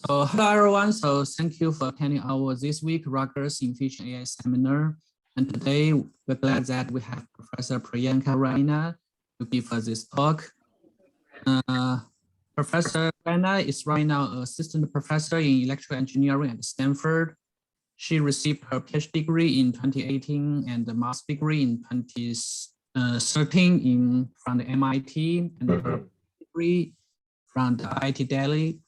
So hello everyone. So thank you for attending our this week Rutgers Efficient AI seminar. And today we're glad that we have Professor Priyanka Raina to give us this talk. Professor Raina is right now assistant professor in electrical engineering at Stanford. She received her PhD degree in 2018 and the master's degree in 2013 from the MIT and her degree from the IIT Delhi.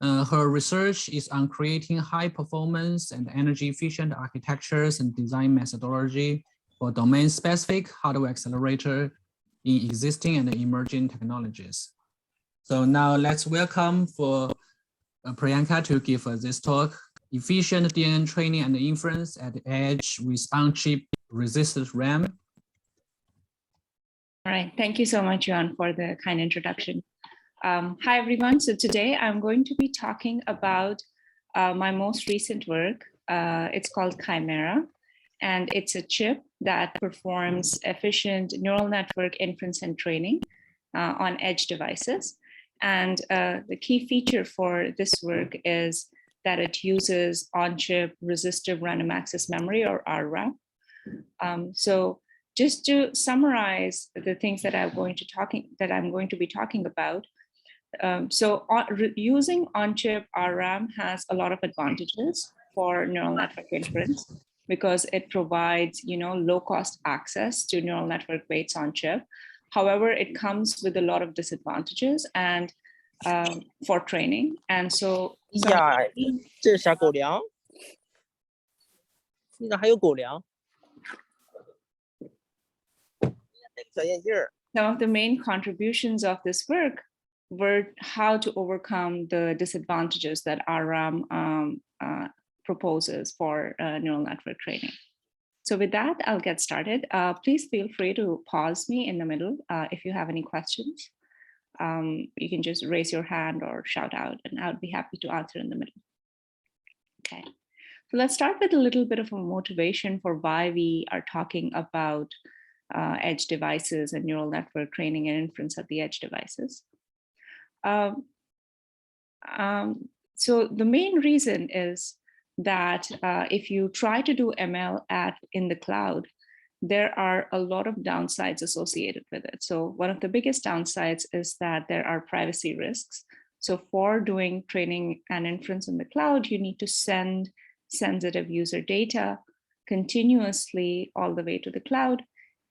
Her research is on creating high performance and energy efficient architectures and design methodology for domain specific hardware accelerator in existing and emerging technologies. So now let's welcome for Priyanka to give us this talk, Efficient DNN Training and Inference at the Edge with On-Chip Resistive RAM. All right, thank you so much, Yuan, for the kind introduction. Hi, everyone. So today I'm going to be talking about my most recent work. It's called CHIMERA, and it's a chip that performs efficient neural network inference and training on edge devices. And the key feature for this work is that it uses on-chip resistive random access memory, or RRAM. So just to summarize the things that I'm going to be talking about. Using on-chip RRAM has a lot of advantages for neural network inference because it provides, low-cost access to neural network weights on chip. However, it comes with a lot of disadvantages and for training. And so, 这是啥狗粮？你咋还有狗粮？戴个小眼镜儿。 some of the main contributions of this work were how to overcome the disadvantages that RRAM proposes for neural network training. So with that, I'll get started. Please feel free to pause me in the middle if you have any questions. You can just raise your hand or shout out, and I would be happy to answer in the middle. Okay, so let's start with a little bit of a motivation for why we are talking about edge devices and neural network training and inference at the edge devices. So the main reason is that if you try to do ML in the cloud, there are a lot of downsides associated with it. So one of the biggest downsides is that there are privacy risks. So for doing training and inference in the cloud, you need to send sensitive user data continuously all the way to the cloud.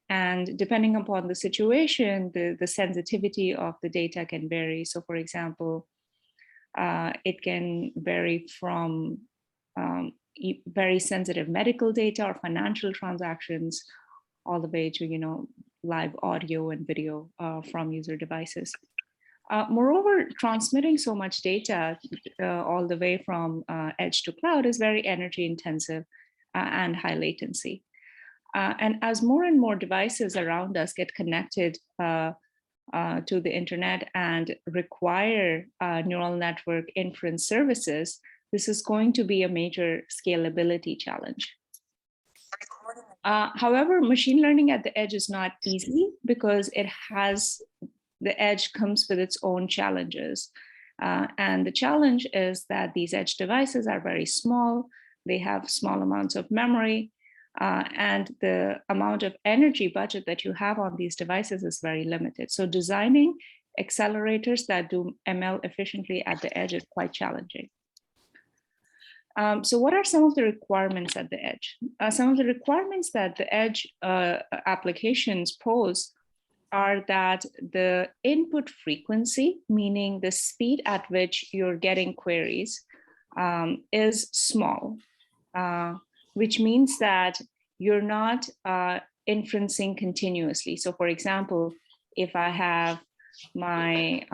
And depending upon the situation, the sensitivity of the data can vary. So for example, it can vary from very sensitive medical data or financial transactions all the way to, live audio and video from user devices. Moreover, transmitting so much data all the way from edge to cloud is very energy intensive and high latency. And as more and more devices around us get connected to the internet and require neural network inference services, this is going to be a major scalability challenge. However, machine learning at the edge is not easy because the edge comes with its own challenges. And the challenge is that these edge devices are very small. They have small amounts of memory. And the amount of energy budget that you have on these devices is very limited. So designing accelerators that do ML efficiently at the edge is quite challenging. So what are some of the requirements at the edge? Some of the requirements that the edge applications pose are that the input frequency, meaning the speed at which you're getting queries, is small. Which means that you're not inferencing continuously. So for example, if I have my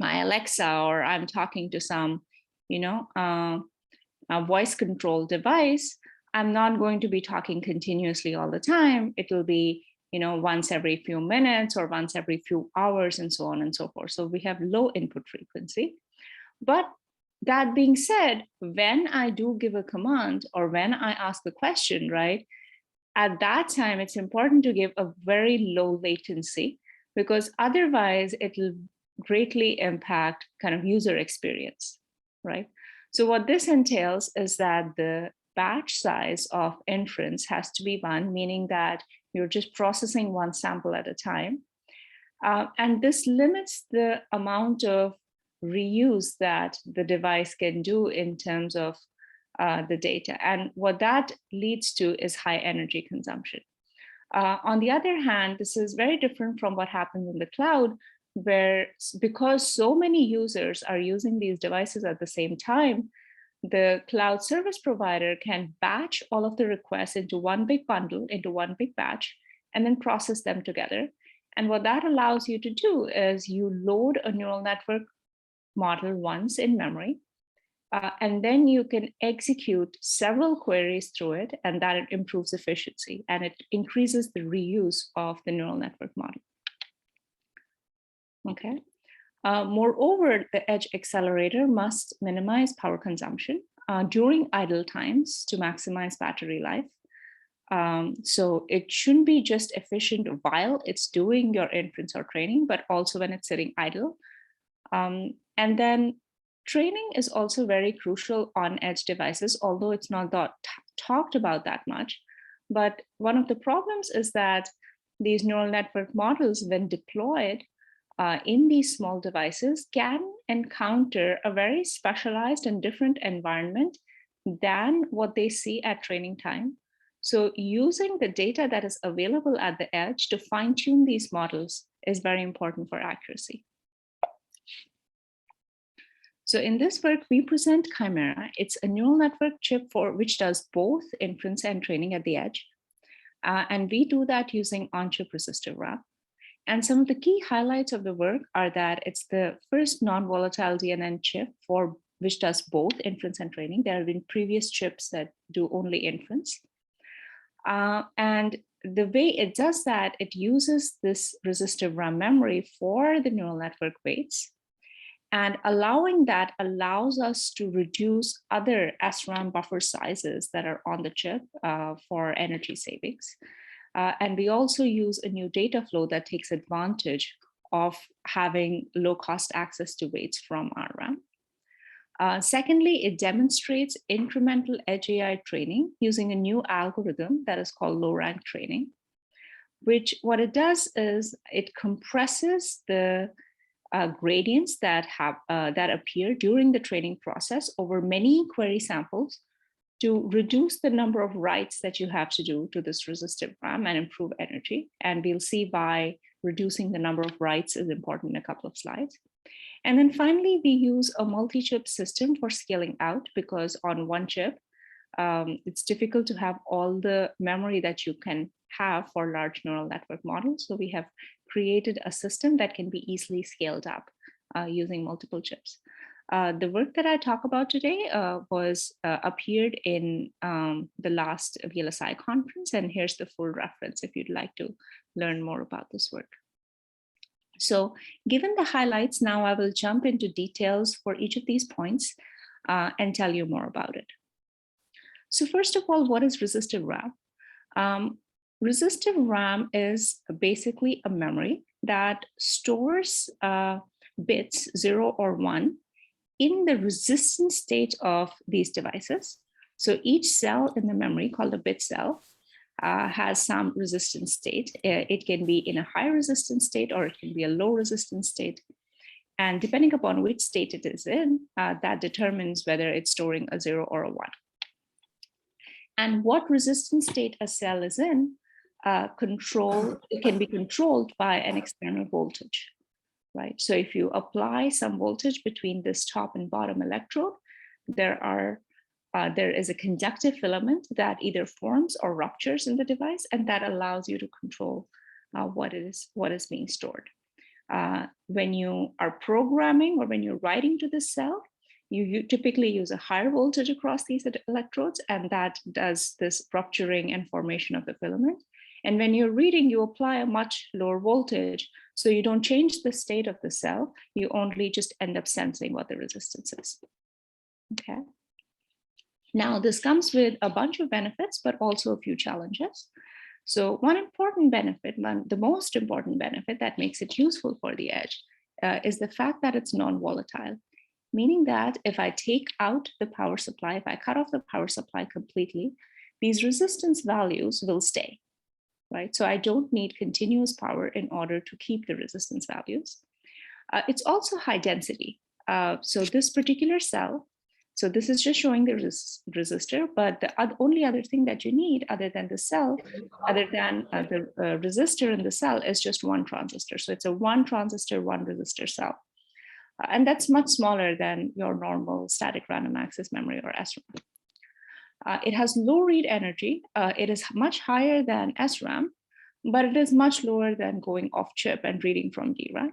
Alexa, or I'm talking to some, a voice control device, I'm not going to be talking continuously all the time. It will be, once every few minutes or once every few hours and so on and so forth. So we have low input frequency. But that being said, when I do give a command or when I ask a question, right, at that time, it's important to give a very low latency because otherwise it'll greatly impact kind of user experience, right? So what this entails is that the batch size of inference has to be one, meaning that you're just processing one sample at a time. And this limits the amount of reuse that the device can do in terms of the data. And what that leads to is high energy consumption. On the other hand, this is very different from what happens in the cloud, where because so many users are using these devices at the same time, the cloud service provider can batch all of the requests into one big bundle, into one big batch, and then process them together. And what that allows you to do is you load a neural network model once in memory, and then you can execute several queries through it, and that improves efficiency and it increases the reuse of the neural network model. Okay. Moreover, the edge accelerator must minimize power consumption during idle times to maximize battery life. So it shouldn't be just efficient while it's doing your inference or training, but also when it's sitting idle. And then training is also very crucial on edge devices, although it's not talked about that much. But one of the problems is that these neural network models, when deployed in these small devices, can encounter a very specialized and different environment than what they see at training time. So using the data that is available at the edge to fine-tune these models is very important for accuracy. So in this work, we present CHIMERA. It's a neural network chip which does both inference and training at the edge. And we do that using on-chip resistive RAM. And some of the key highlights of the work are that it's the first non-volatile DNN chip which does both inference and training. There have been previous chips that do only inference. And the way it does that, it uses this resistive RAM memory for the neural network weights. And allowing that allows us to reduce other SRAM buffer sizes that are on the chip for energy savings. And we also use a new data flow that takes advantage of having low-cost access to weights from RRAM. Secondly, it demonstrates incremental edge AI training using a new algorithm that is called low-rank training, which what it does is it compresses the gradients that appear during the training process over many query samples to reduce the number of writes that you have to do to this resistive RAM and improve energy. And we'll see why reducing the number of writes is important in a couple of slides. And then finally, we use a multi-chip system for scaling out, because on one chip, it's difficult to have all the memory that you can have for large neural network models. So we have created a system that can be easily scaled up using multiple chips. The work that I talk about today appeared in the last VLSI conference, and here's the full reference if you'd like to learn more about this work. So given the highlights, now I will jump into details for each of these points and tell you more about it. So first of all, what is resistive RAM? Resistive RAM is basically a memory that stores bits 0 or 1 in the resistance state of these devices. So each cell in the memory, called a bit cell, has some resistance state. It can be in a high resistance state or it can be a low resistance state. And depending upon which state it is in, that determines whether it's storing a 0 or a 1. And what resistance state a cell is in, it can be controlled by an external voltage, right? So if you apply some voltage between this top and bottom electrode, there is a conductive filament that either forms or ruptures in the device, and that allows you to control what is being stored. When you are programming or when you're writing to this cell, you typically use a higher voltage across these electrodes, and that does this rupturing and formation of the filament. And when you're reading, you apply a much lower voltage, so you don't change the state of the cell, you only just end up sensing what the resistance is. Okay. Now, this comes with a bunch of benefits, but also a few challenges. So one important benefit, the most important benefit that makes it useful for the edge, is the fact that it's non-volatile, meaning that if I take out the power supply, if I cut off the power supply completely, these resistance values will stay, right? So I don't need continuous power in order to keep the resistance values. It's also high density. So this particular cell, so this is just showing the resistor, but the only other thing that you need other than the cell, other than the resistor in the cell is just one transistor. So it's a one transistor, one resistor cell. And that's much smaller than your normal static random access memory or SRAM. It has low read energy. It is much higher than SRAM, but it is much lower than going off chip and reading from DRAM.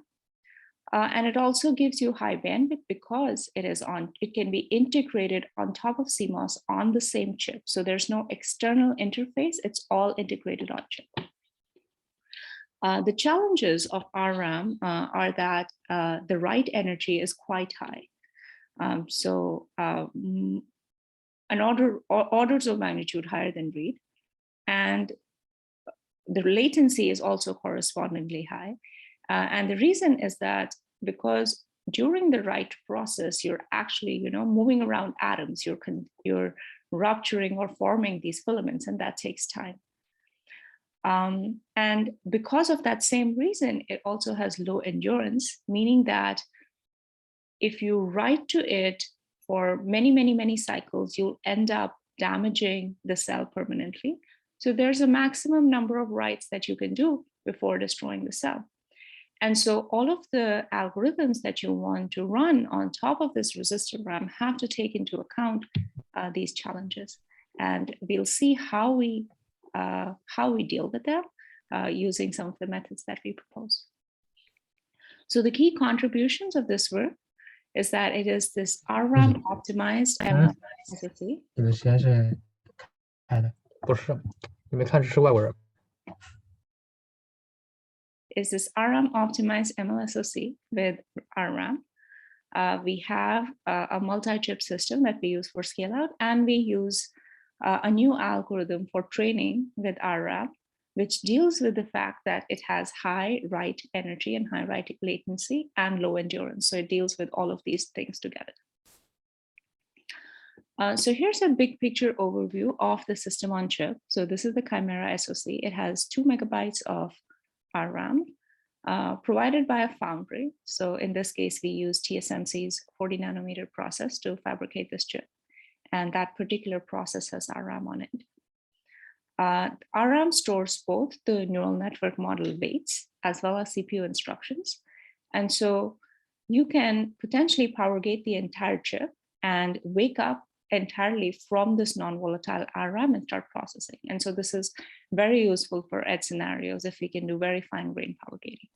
And it also gives you high bandwidth because it can be integrated on top of CMOS on the same chip. So there's no external interface, it's all integrated on chip. The challenges of RRAM are that the write energy is quite high. An orders of magnitude higher than read. And the latency is also correspondingly high. And the reason is that because during the write process, you're actually, moving around atoms, you're rupturing or forming these filaments, and that takes time. And because of that same reason, it also has low endurance, meaning that if you write to it for many, many, many cycles, you'll end up damaging the cell permanently. So there's a maximum number of writes that you can do before destroying the cell. And so all of the algorithms that you want to run on top of this resistive RAM have to take into account these challenges. And we'll see how we deal with them using some of the methods that we propose. So the key contributions of this work is that it is this RRAM optimized ML SoC. 你们实验室开的不是？你没看这是外国人？ Is this RRAM optimized MLSoC with RRAM. We have a multi-chip system that we use for scale out, and we use a new algorithm for training with RRAM, which deals with the fact that it has high write energy and high write latency and low endurance. So it deals with all of these things together. So here's a big picture overview of the system on chip. So this is the CHIMERA SoC. It has 2 megabytes of RRAM provided by a foundry. So in this case, we use TSMC's 40 nanometer process to fabricate this chip. And that particular process has RRAM on it. RRAM stores both the neural network model weights as well as CPU instructions. And so you can potentially power gate the entire chip and wake up entirely from this non-volatile RRAM and start processing. And so this is very useful for edge scenarios if we can do very fine-grained power gating.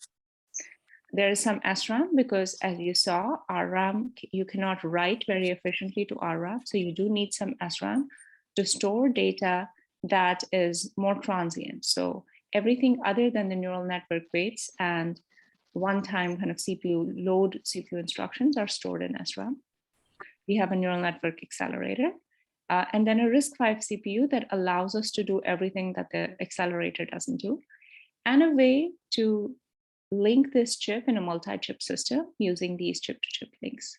There is some SRAM because, as you saw, RRAM, you cannot write very efficiently to RRAM. So you do need some SRAM to store data that is more transient. So everything other than the neural network weights and one-time kind of CPU load CPU instructions are stored in SRAM. We have a neural network accelerator, and then a RISC-V CPU that allows us to do everything that the accelerator doesn't do, and a way to link this chip in a multi-chip system using these chip-to-chip links.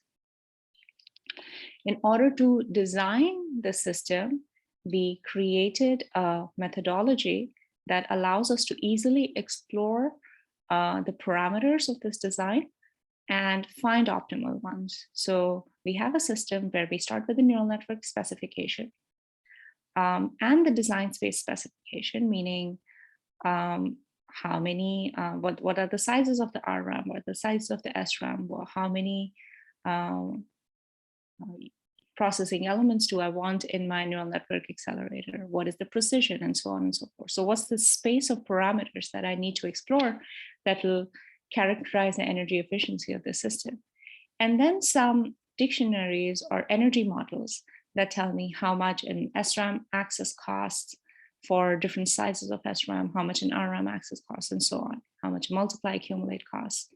In order to design the system, we created a methodology that allows us to easily explore the parameters of this design and find optimal ones. So we have a system where we start with the neural network specification and the design space specification, meaning how many, what are the sizes of the RRAM, what are the sizes of the SRAM, how many processing elements do I want in my neural network accelerator, what is the precision, and so on and so forth. So what's the space of parameters that I need to explore that will characterize the energy efficiency of the system? And then some dictionaries or energy models that tell me how much an SRAM access costs for different sizes of SRAM, how much an RRAM access costs, and so on, how much multiply accumulate costs.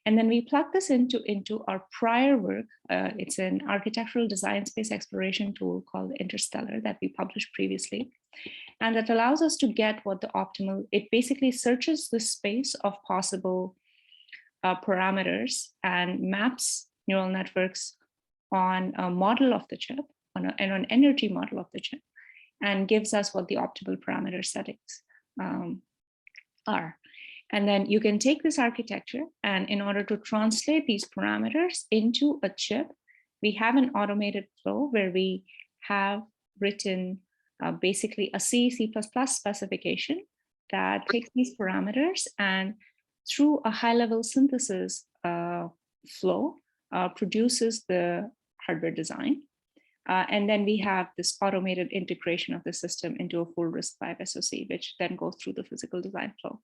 And then we plug this into our prior work. It's an architectural design space exploration tool called Interstellar that we published previously. And that allows us to get what the optimal, it basically searches the space of possible parameters and maps neural networks on a model of the chip, on an energy model of the chip, and gives us what the optimal parameter settings are. And then you can take this architecture, and in order to translate these parameters into a chip, we have an automated flow where we have written basically a C++ specification that takes these parameters and through a high-level synthesis flow produces the hardware design. And then we have this automated integration of the system into a full RISC-V SoC, which then goes through the physical design flow.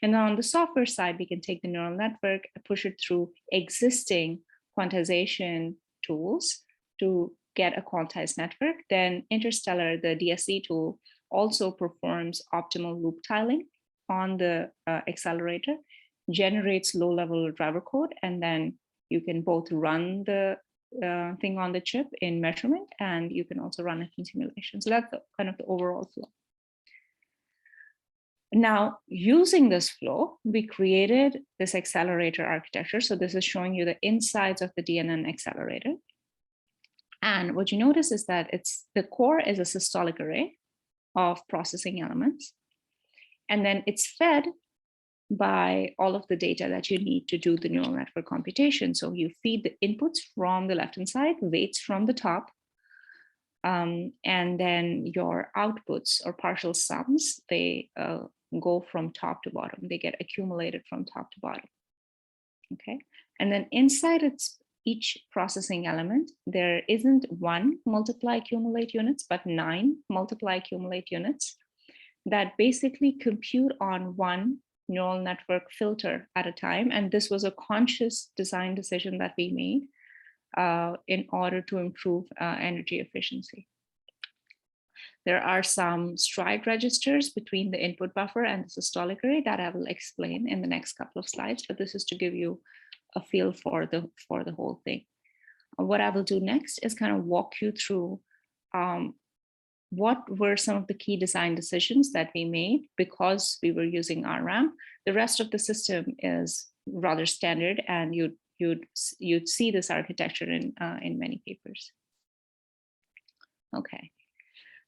And then on the software side, we can take the neural network and push it through existing quantization tools to get a quantized network. Then Interstellar, the DSC tool, also performs optimal loop tiling on the accelerator, generates low-level driver code, and then you can both run the thing on the chip in measurement, and you can also run it in simulation. So that's kind of the overall flow. Now, using this flow, we created this accelerator architecture. So this is showing you the insides of the DNN accelerator. And what you notice is that the core is a systolic array of processing elements. And then it's fed by all of the data that you need to do the neural network computation. So you feed the inputs from the left-hand side, weights from the top, and then your outputs or partial sums, they go from top to bottom. They get accumulated from top to bottom. Okay, and then inside each processing element, there isn't one multiply accumulate units, but 9 multiply accumulate units that basically compute on one neural network filter at a time. And this was a conscious design decision that we made in order to improve energy efficiency. There are some stride registers between the input buffer and the systolic array that I will explain in the next couple of slides, but this is to give you a feel for the whole thing. What I will do next is kind of walk you through what were some of the key design decisions that we made because we were using RRAM. The rest of the system is rather standard, and you'd see this architecture in many papers. Okay,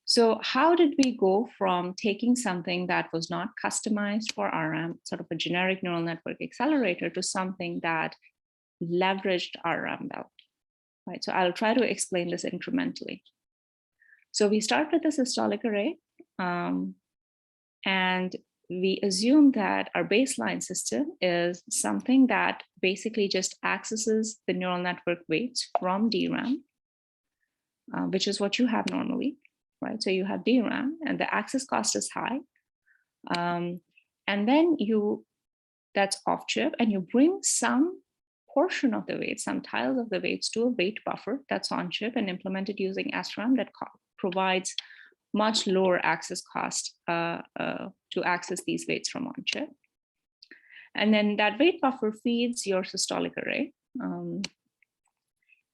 so how did we go from taking something that was not customized for RRAM, sort of a generic neural network accelerator, to something that leveraged RRAM well? Right, so I'll try to explain this incrementally. So we start with the systolic array, and we assume that our baseline system is something that basically just accesses the neural network weights from DRAM, which is what you have normally, right? So you have DRAM and the access cost is high. And then that's off chip, and you bring some portion of the weights, some tiles of the weights to a weight buffer that's on chip and implemented using SRAM that provides much lower access cost to access these weights from on chip. And then that weight buffer feeds your systolic array.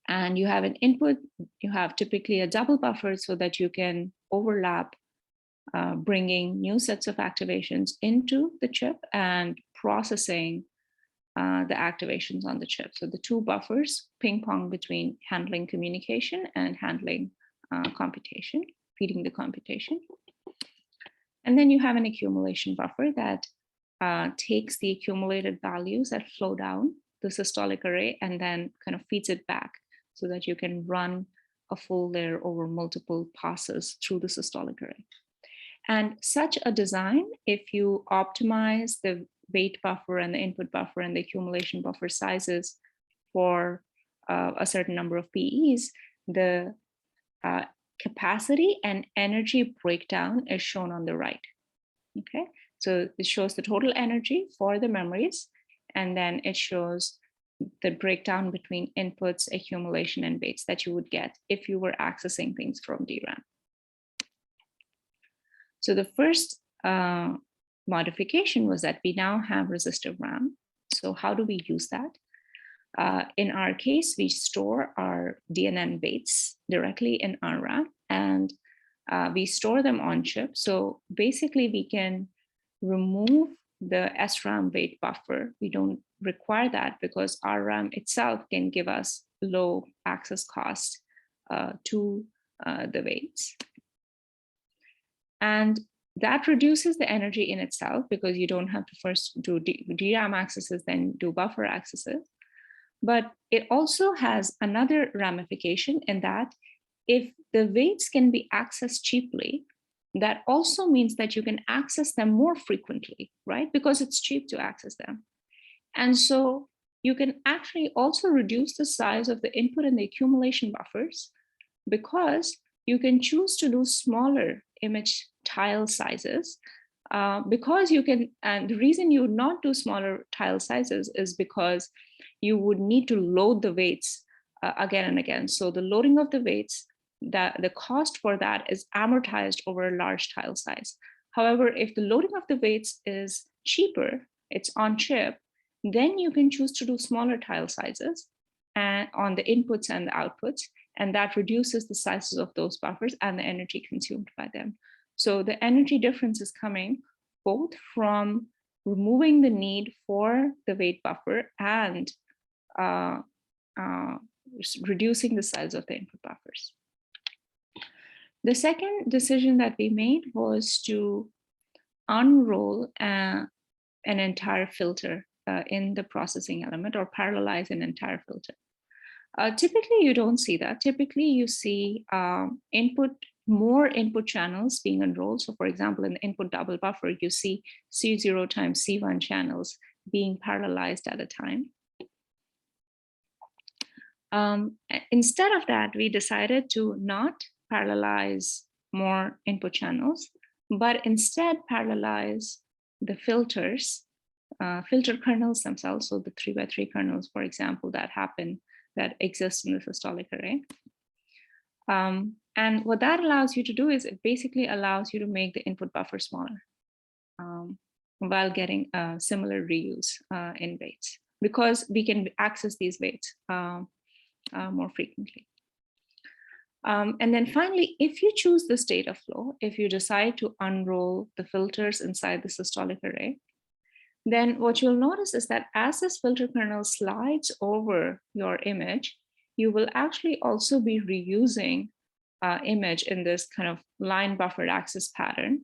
And you have an input, you have typically a double buffer so that you can overlap bringing new sets of activations into the chip and processing the activations on the chip. So the two buffers ping pong between handling communication and handling computation, feeding the computation. And then you have an accumulation buffer that takes the accumulated values that flow down the systolic array and then kind of feeds it back so that you can run a full layer over multiple passes through the systolic array. And such a design, if you optimize the weight buffer and the input buffer and the accumulation buffer sizes for a certain number of PEs, the capacity and energy breakdown is shown on the right. Okay, so it shows the total energy for the memories, and then it shows the breakdown between inputs, accumulation, and weights that you would get if you were accessing things from DRAM. So the first modification was that we now have resistive RAM. So how do we use that? In our case, we store our DNN weights directly in RRAM, and we store them on chip. So basically we can remove the SRAM weight buffer. We don't require that because RRAM itself can give us low access cost to the weights. And that reduces the energy in itself because you don't have to first do DRAM accesses, then do buffer accesses. But it also has another ramification in that if the weights can be accessed cheaply, that also means that you can access them more frequently, right? Because it's cheap to access them. And so you can actually also reduce the size of the input and the accumulation buffers because you can choose to do smaller image tile sizes because you can, and the reason you would not do smaller tile sizes is because you would need to load the weights again and again. So the loading of the weights, the cost for that is amortized over a large tile size. However, if the loading of the weights is cheaper, it's on chip, then you can choose to do smaller tile sizes and on the inputs and the outputs, and that reduces the sizes of those buffers and the energy consumed by them. So the energy difference is coming both from removing the need for the weight buffer and reducing the size of the input buffers. The second decision that we made was to unroll an entire filter in the processing element or parallelize an entire filter. Typically, you don't see that. Typically, you see more input channels being unrolled. So for example, in the input double buffer, you see C0 times C1 channels being parallelized at a time. Instead of that, we decided to not parallelize more input channels, but instead parallelize the filters, filter kernels themselves. So the 3x3 kernels, for example, that exist in the systolic array. And what that allows you to do is it basically allows you to make the input buffer smaller while getting a similar reuse in weights, because we can access these weights more frequently. And then finally, if you choose this data flow, if you decide to unroll the filters inside the systolic array, then what you'll notice is that as this filter kernel slides over your image, you will actually also be reusing image in this kind of line buffered access pattern.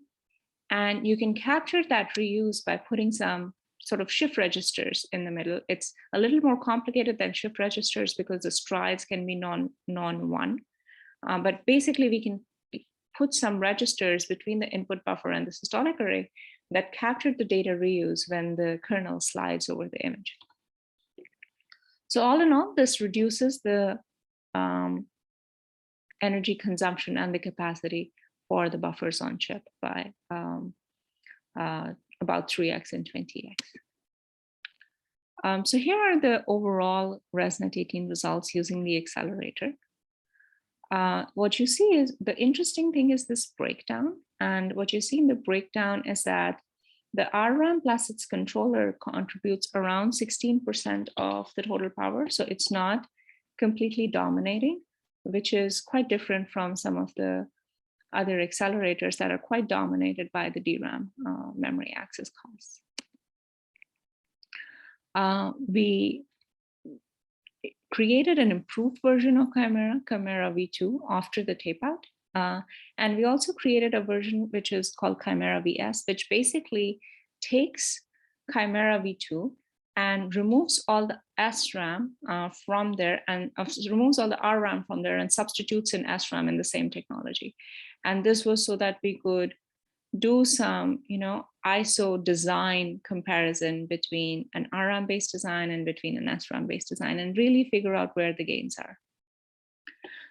And you can capture that reuse by putting some sort of shift registers in the middle. It's a little more complicated than shift registers because the strides can be non-one. But basically, we can put some registers between the input buffer and the systolic array that captured the data reuse when the kernel slides over the image. So all in all, this reduces the energy consumption and the capacity for the buffers on chip by about 3x and 20x. So here are the overall ResNet 18 results using the accelerator. What you see is, the interesting thing is this breakdown. And what you see in the breakdown is that the RRAM plus its controller contributes around 16% of the total power. So it's not completely dominating, which is quite different from some of the other accelerators that are quite dominated by the DRAM memory access costs. We created an improved version of CHIMERA V2 after the tape out. And we also created a version which is called CHIMERA VS, which basically takes CHIMERA V2 and removes all the SRAM from there and removes all the RRAM from there and substitutes in SRAM in the same technology. And this was so that we could do some, ISO design comparison between an RRAM based design and between an SRAM based design and really figure out where the gains are.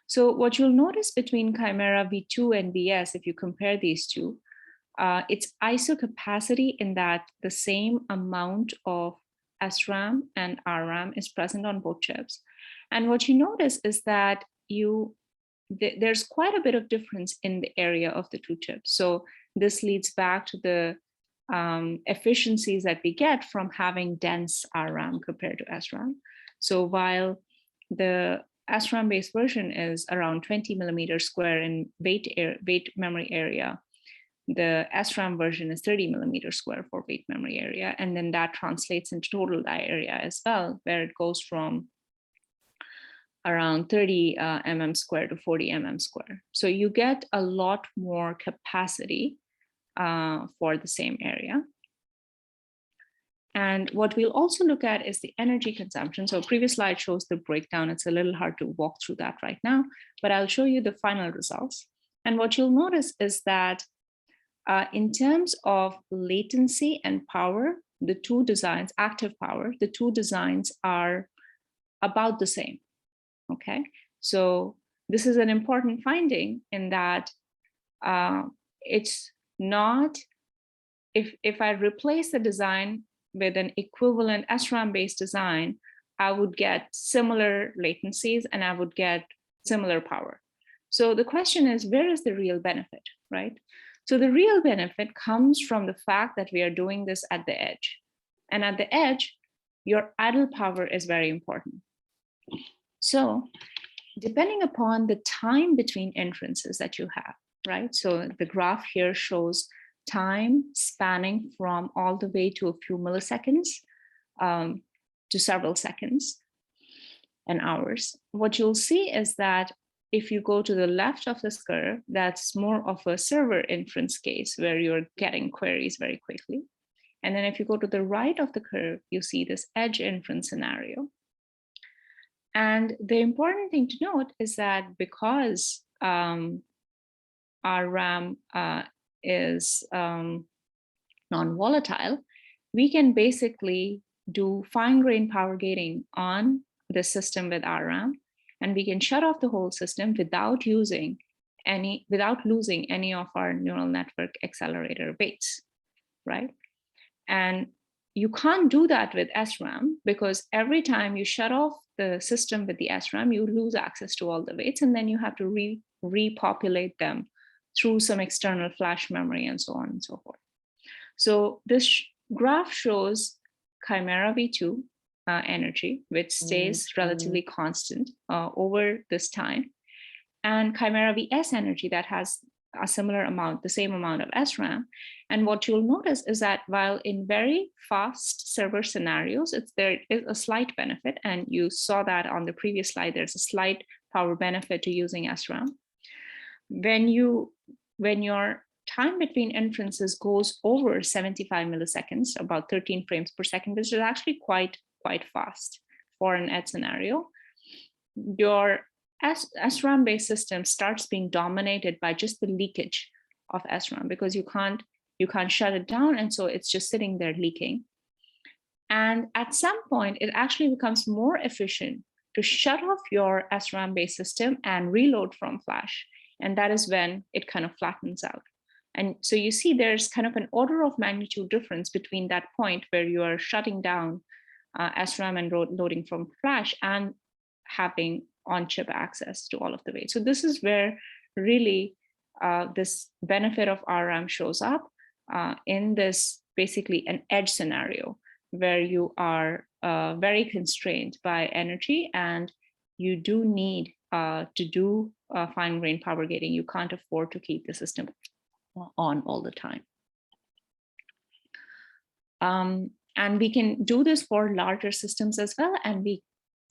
So what you'll notice between CHIMERA V2 and VS, if you compare these two, it's ISO capacity in that the same amount of SRAM and RRAM is present on both chips. And what you notice is that there's quite a bit of difference in the area of the two chips. So this leads back to the efficiencies that we get from having dense RRAM compared to SRAM. So while the SRAM based version is around 20 millimeters square in weight memory area, the SRAM version is 30 millimeters square for weight memory area. And then that translates into total die area as well, where it goes from around 30 mm square to 40 mm square. So you get a lot more capacity for the same area. And what we'll also look at is the energy consumption. So previous slide shows the breakdown. It's a little hard to walk through that right now, but I'll show you the final results. And what you'll notice is that in terms of latency and power, the two designs, active power, the two designs are about the same, okay? So this is an important finding in that it's not, if I replace the design with an equivalent SRAM-based design, I would get similar latencies and I would get similar power. So the question is, where is the real benefit, right? So the real benefit comes from the fact that we are doing this at the edge. And at the edge, your idle power is very important. So depending upon the time between inferences that you have, right? So the graph here shows time spanning from all the way to a few milliseconds to several seconds and hours. What you'll see is that if you go to the left of this curve, that's more of a server inference case where you're getting queries very quickly. And then if you go to the right of the curve, you see this edge inference scenario. And the important thing to note is that because RRAM is non-volatile, we can basically do fine-grained power gating on the system with RRAM, and we can shut off the whole system without losing any of our neural network accelerator weights, right? And you can't do that with SRAM because every time you shut off the system with the SRAM, you lose access to all the weights, and then you have to repopulate them through some external flash memory and so on and so forth. So this graph shows CHIMERA V2 energy, which stays relatively constant over this time, and CHIMERA VS energy that has a similar amount, the same amount of SRAM. And what you'll notice is that while in very fast server scenarios, there is a slight benefit, and you saw that on the previous slide, there's a slight power benefit to using SRAM. When your time between inferences goes over 75 milliseconds, about 13 frames per second, which is actually quite fast for an edge scenario, your SRAM-based system starts being dominated by just the leakage of SRAM because you can't shut it down, and so it's just sitting there leaking. And at some point, it actually becomes more efficient to shut off your SRAM-based system and reload from flash. And that is when it kind of flattens out. And so you see there's kind of an order of magnitude difference between that point where you are shutting down SRAM and loading from flash and having on-chip access to all of the weights. So this is where really this benefit of RRAM shows up in this basically an edge scenario where you are very constrained by energy, and you do need to do fine-grained power gating. You can't afford to keep the system on all the time. And we can do this for larger systems as well, and we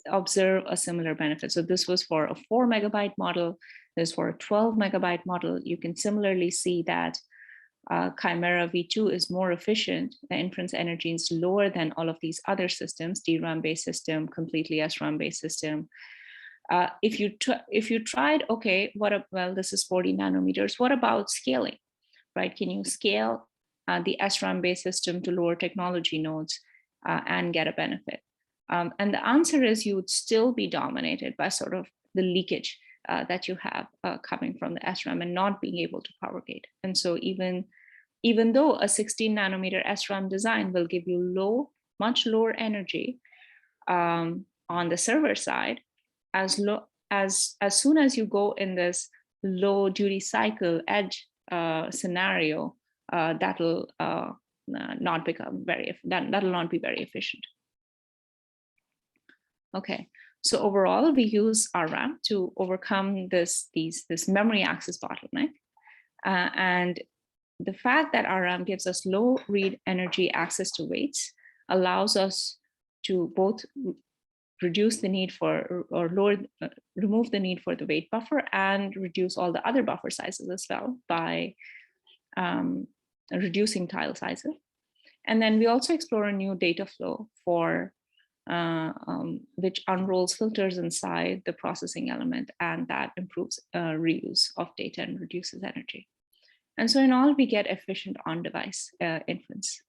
observe a similar benefit. So this was for a 4 megabyte model, this for a 12 megabyte model. You can similarly see that CHIMERA V2 is more efficient. The inference energy is lower than all of these other systems, DRAM-based system, completely SRAM-based system. If you tried, okay, well, this is 40 nanometers. What about scaling, right? Can you scale the SRAM-based system to lower technology nodes and get a benefit? And the answer is you would still be dominated by sort of the leakage that you have coming from the SRAM and not being able to power gate. And so even though a 16 nanometer SRAM design will give you much lower energy on the server side, as soon as you go in this low duty cycle edge scenario, that'll not be very efficient. Okay, so overall, we use RRAM to overcome this memory access bottleneck, and the fact that RRAM gives us low read energy access to weights allows us to both reduce the need for, or remove the need for the weight buffer and reduce all the other buffer sizes as well by reducing tile sizes. And then we also explore a new data flow for which unrolls filters inside the processing element, and that improves reuse of data and reduces energy. And so in all, we get efficient on-device inference.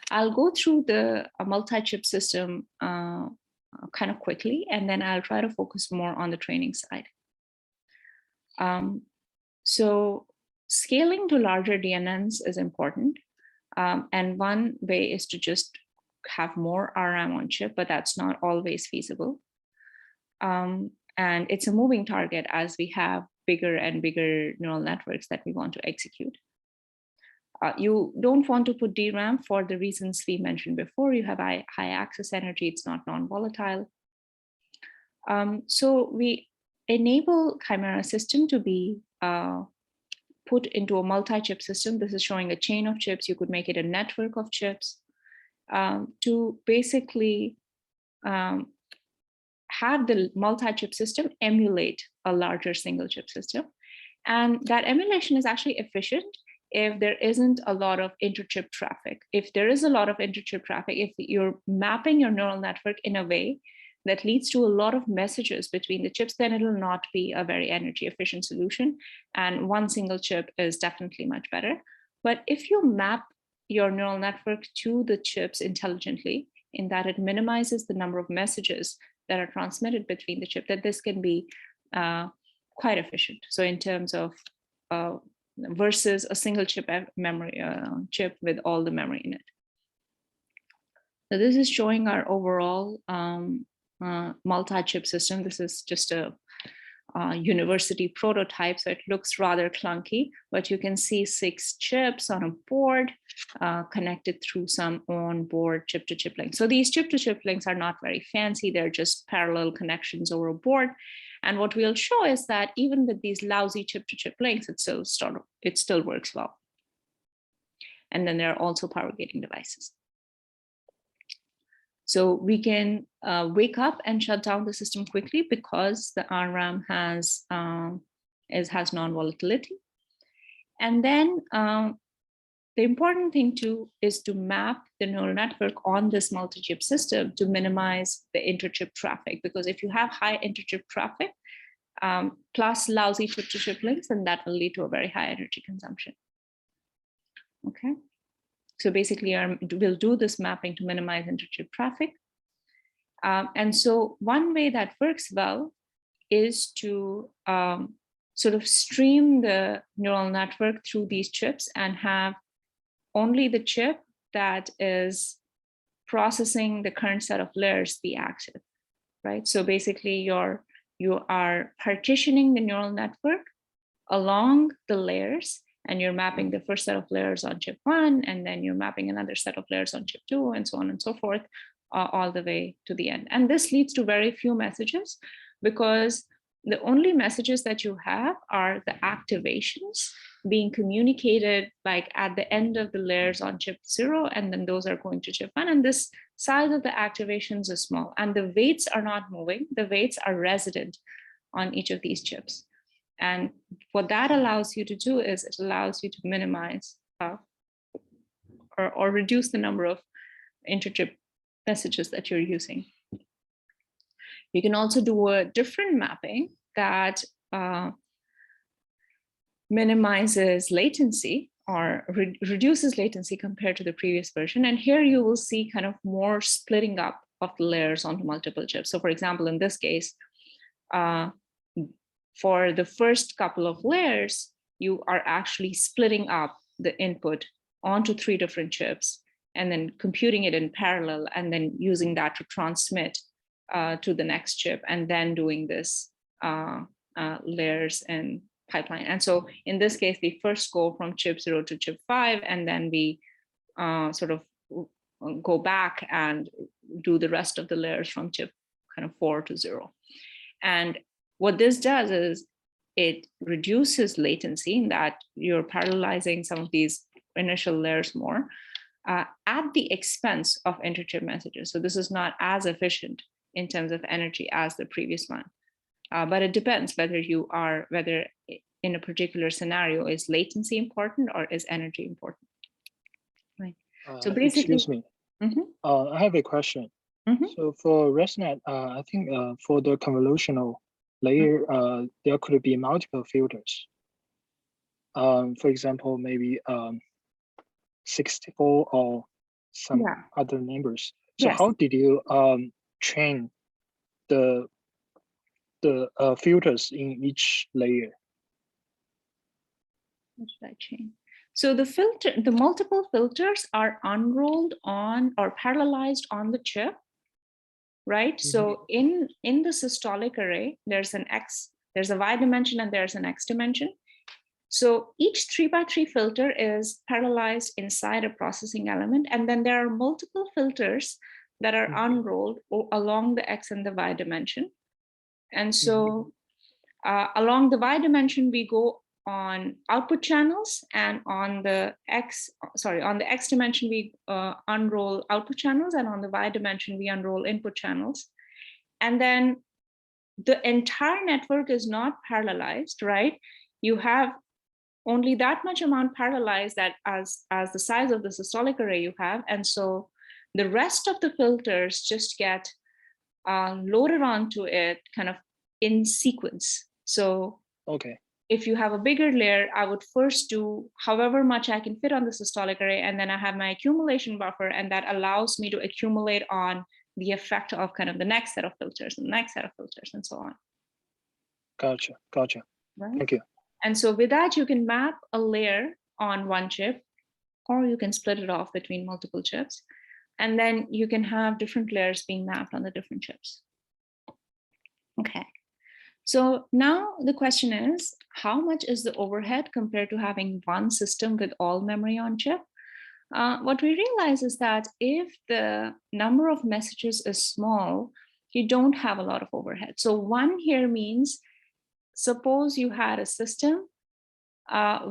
I'll go through the multi-chip system kind of quickly, and then I'll try to focus more on the training side. So scaling to larger DNNs is important. And one way is to just have more RRAM on chip, but that's not always feasible. And it's a moving target as we have bigger and bigger neural networks that we want to execute. You don't want to put DRAM for the reasons we mentioned before. You have high access energy, it's not non-volatile. So we enable CHIMERA system to be put into a multi-chip system. This is showing a chain of chips. You could make it a network of chips to basically have the multi-chip system emulate a larger single chip system. And that emulation is actually efficient if there isn't a lot of interchip traffic. If there is a lot of interchip traffic, if you're mapping your neural network in a way that leads to a lot of messages between the chips, then it will not be a very energy efficient solution. And one single chip is definitely much better. But if you map your neural network to the chips intelligently, in that it minimizes the number of messages that are transmitted between the chip, that this can be quite efficient. So in terms of versus a single chip memory chip with all the memory in it. So this is showing our overall multi-chip system. This is just a university prototype, so it looks rather clunky, but you can see 6 chips on a board connected through some on-board chip-to-chip links. So these chip-to-chip links are not very fancy. They're just parallel connections over a board. And what we'll show is that even with these lousy chip-to-chip links, it still works well. And then there are also power gating devices. So we can wake up and shut down the system quickly because the RRAM has non-volatility. And then the important thing is to map the neural network on this multi-chip system to minimize the interchip traffic, because if you have high interchip traffic plus lousy chip-to-chip links, then that will lead to a very high energy consumption. Okay. So basically, we'll do this mapping to minimize interchip traffic. And so one way that works well is to sort of stream the neural network through these chips and have only the chip that is processing the current set of layers be active, right? So basically, you are partitioning the neural network along the layers, and you're mapping the first set of layers on chip 1, and then you're mapping another set of layers on chip 2, and so on and so forth, all the way to the end. And this leads to very few messages, because the only messages that you have are the activations being communicated like at the end of the layers on chip 0, and then those are going to chip 1. And this size of the activations is small, and the weights are not moving. The weights are resident on each of these chips. And what that allows you to do is it allows you to minimize or reduce the number of interchip messages that you're using. You can also do a different mapping that minimizes latency or reduces latency compared to the previous version. And here you will see kind of more splitting up of the layers onto multiple chips. So for example, in this case, for the first couple of layers, you are actually splitting up the input onto 3 different chips and then computing it in parallel and then using that to transmit to the next chip and then doing this layers and pipeline. And so in this case, we first go from chip 0 to chip 5, and then we sort of go back and do the rest of the layers from chip kind of 4 to 0. And what this does is it reduces latency in that you're parallelizing some of these initial layers more at the expense of interchip messages. So this is not as efficient in terms of energy as the previous one. But it depends whether in a particular scenario is latency important or is energy important. Right. So basically, excuse me. I have a question. So for ResNet, I think for the convolutional layer, there could be multiple filters. For example, maybe 64 or some other numbers. So how did you train the filters in each layer? What should I change? So the multiple filters are unrolled on or parallelized on the chip, right? So in the systolic array, there's a Y dimension and there's an X dimension. So each 3x3 filter is parallelized inside a processing element, and then there are multiple filters that are unrolled along the X and the Y dimension. And so along the Y dimension, we go on output channels, and on the X dimension, we unroll output channels, and on the Y dimension, we unroll input channels. And then the entire network is not parallelized, right? You have only that much amount parallelized that as the size of the systolic array you have. And so the rest of the filters just get loaded onto it kind of in sequence. So if you have a bigger layer, I would first do however much I can fit on the systolic array, and then I have my accumulation buffer, and that allows me to accumulate on the effect of kind of the next set of filters and the next set of filters and so on. Gotcha. Right? Thank you. And so with that, you can map a layer on one chip, or you can split it off between multiple chips. And then you can have different layers being mapped on the different chips. Okay. So now the question is, how much is the overhead compared to having one system with all memory on chip? What we realize is that if the number of messages is small, you don't have a lot of overhead. So one here means, suppose you had a system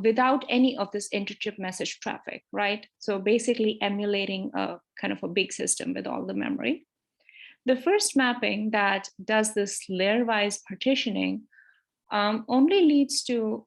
without any of this interchip message traffic, right? So basically emulating a kind of a big system with all the memory. The first mapping that does this layer-wise partitioning only leads to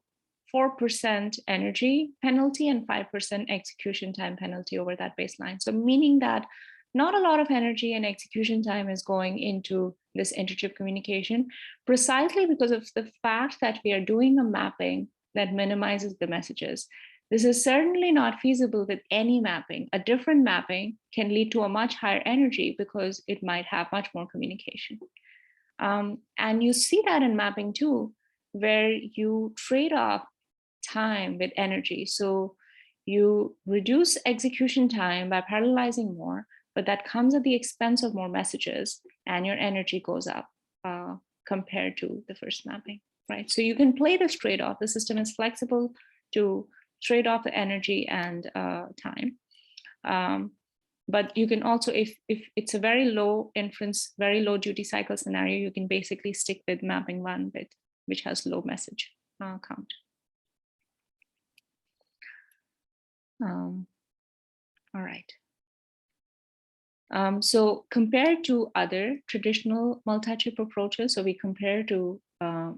4% energy penalty and 5% execution time penalty over that baseline. So meaning that not a lot of energy and execution time is going into this interchip communication, precisely because of the fact that we are doing a mapping that minimizes the messages. This is certainly not feasible with any mapping. A different mapping can lead to a much higher energy because it might have much more communication. And you see that in mapping too, where you trade off time with energy. So you reduce execution time by parallelizing more, but that comes at the expense of more messages, and your energy goes up compared to the first mapping, right? So you can play this trade-off. The system is flexible to trade off the energy and time. But you can also, if it's a very low inference, very low duty cycle scenario, you can basically stick with mapping 1 bit, which has low message count. All right. So compared to other traditional multi-chip approaches, so we compare to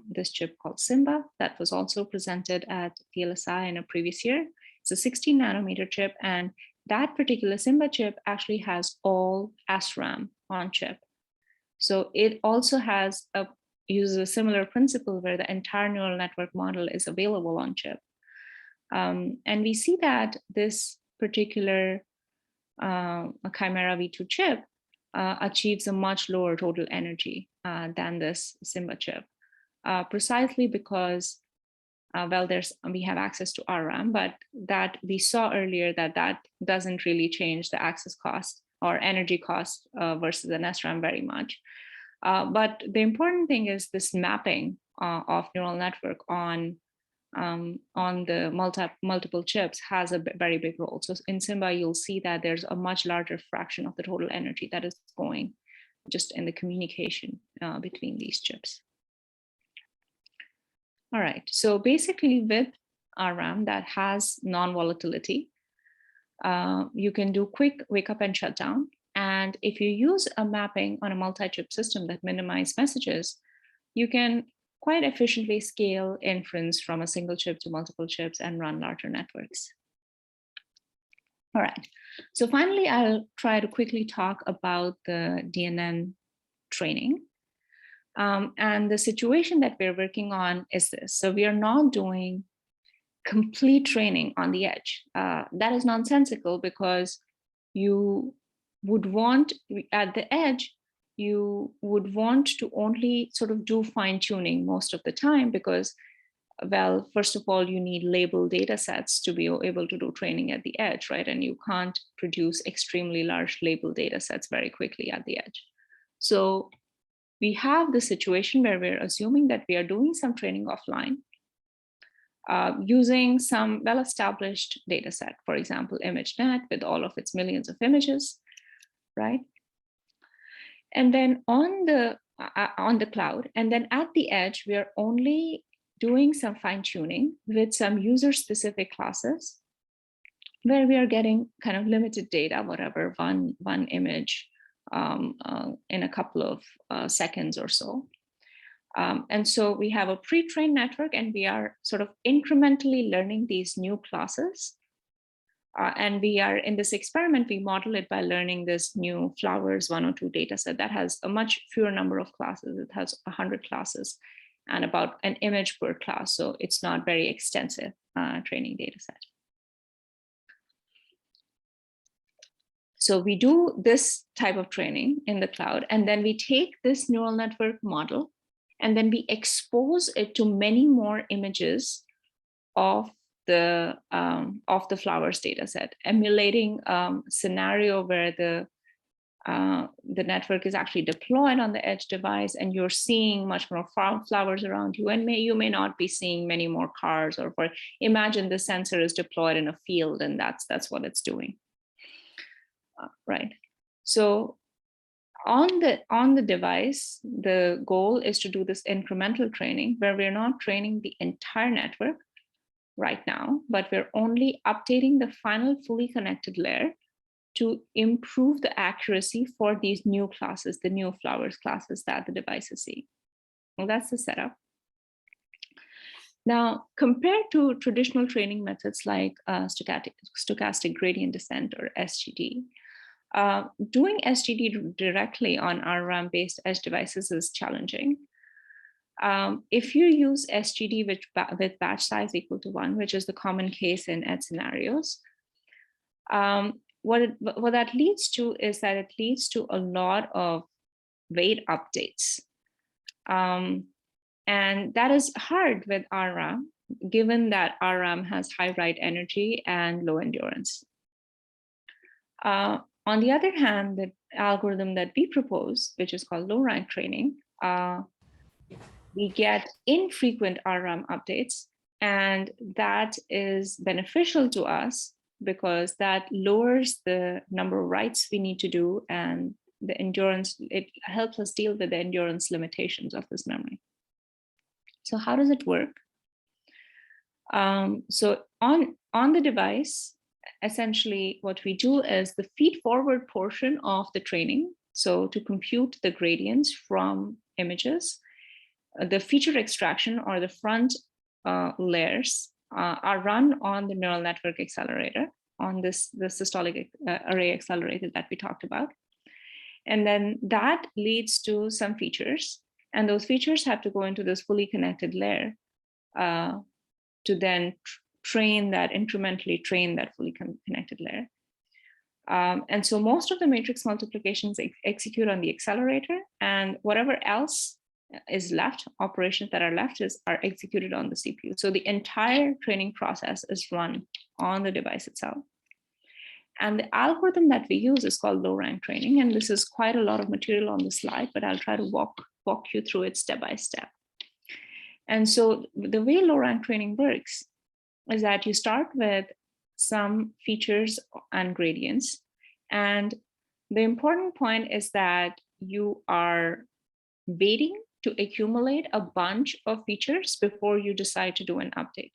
this chip called SIMBA that was also presented at VLSI in a previous year. It's a 16 nanometer chip, and that particular SIMBA chip actually has all RRAM on chip. So it also uses a similar principle where the entire neural network model is available on chip. And we see that this particular CHIMERA V2 chip achieves a much lower total energy than this SIMBA chip, precisely because, well, we have access to RRAM, but that we saw earlier that doesn't really change the access cost or energy cost versus an SRAM very much. But the important thing is this mapping of neural network on the multiple chips has a very big role. So in SIMBA, you'll see that there's a much larger fraction of the total energy that is going just in the communication between these chips. All right, so basically with RRAM that has non-volatility, you can do quick wake up and shut down. And if you use a mapping on a multi-chip system that minimize messages, you can quite efficiently scale inference from a single chip to multiple chips and run larger networks. All right, so finally, I'll try to quickly talk about the DNN training. And the situation that we're working on is this. So we are not doing complete training on the edge. That is nonsensical because you would want, at the edge, you would want to only sort of do fine tuning most of the time because, well, first of all, you need labeled data sets to be able to do training at the edge, right? And you can't produce extremely large labeled data sets very quickly at the edge. So we have the situation where we're assuming that we are doing some training offline using some well-established data set, for example, ImageNet with all of its millions of images, right? And then on the cloud, and then at the edge, we are only doing some fine-tuning with some user-specific classes where we are getting kind of limited data, whatever, one image in a couple of seconds or so. And so we have a pre-trained network and we are sort of incrementally learning these new classes. And we are in this experiment, we model it by learning this new flowers 102 data set that has a much fewer number of classes. It has 100 classes and about an image per class. So it's not very extensive training data set. So we do this type of training in the cloud, and then we take this neural network model and then we expose it to many more images of the flowers data set, emulating scenario where the network is actually deployed on the edge device and you're seeing much more flowers around you, and you may not be seeing many more cars, or imagine the sensor is deployed in a field and that's what it's doing. Right. So on the device, the goal is to do this incremental training where we're not training the entire network right now, but we're only updating the final fully connected layer to improve the accuracy for these new classes, the new flowers classes that the device is seeing. Well, that's the setup. Now, compared to traditional training methods like stochastic gradient descent or SGD, doing SGD directly on RRAM-based edge devices is challenging. If you use SGD with batch size equal to 1, which is the common case in edge scenarios, what that leads to is that it leads to a lot of weight updates. And that is hard with RRAM, given that RRAM has high write energy and low endurance. On the other hand, the algorithm that we propose, which is called low rank training, we get infrequent RRAM updates, and that is beneficial to us because that lowers the number of writes we need to do and the endurance. It helps us deal with the endurance limitations of this memory. So how does it work? So on the device, essentially what we do is the feed forward portion of the training. So to compute the gradients from images, the feature extraction or the front layers are run on the neural network accelerator, on the systolic array accelerator that we talked about. And then that leads to some features, and those features have to go into this fully connected layer to then incrementally train that fully connected layer. And so most of the matrix multiplications execute on the accelerator, and whatever else is left, operations that are left are executed on the CPU. So the entire training process is run on the device itself. And the algorithm that we use is called low rank training. And this is quite a lot of material on the slide, but I'll try to walk you through it step by step. And so the way low rank training works is that you start with some features and gradients. And the important point is that you are weighting to accumulate a bunch of features before you decide to do an update.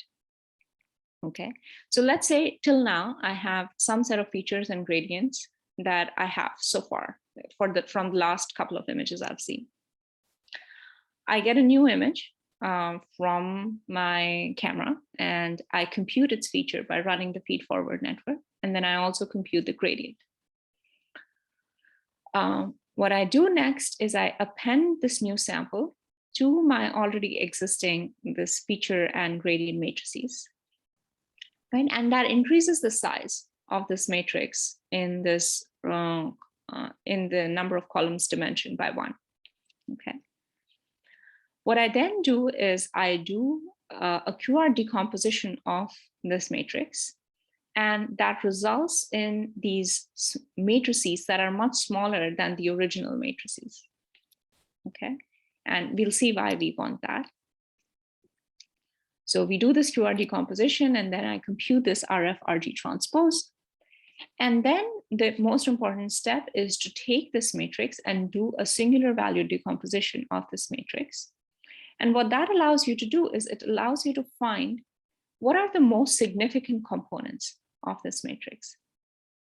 Okay, so let's say till now I have some set of features and gradients that I have so far from the last couple of images I've seen. I get a new image from my camera and I compute its feature by running the feed-forward network, and then I also compute the gradient. What I do next is I append this new sample to my already existing this feature and gradient matrices. Right? And that increases the size of this matrix in this in the number of columns dimension by 1. Okay. What I then do is I do a QR decomposition of this matrix, and that results in these matrices that are much smaller than the original matrices. Okay, and we'll see why we want that. So we do this QR decomposition, and then I compute this RF-RG transpose. And then the most important step is to take this matrix and do a singular value decomposition of this matrix. And what that allows you to do is it allows you to find what are the most significant components of this matrix,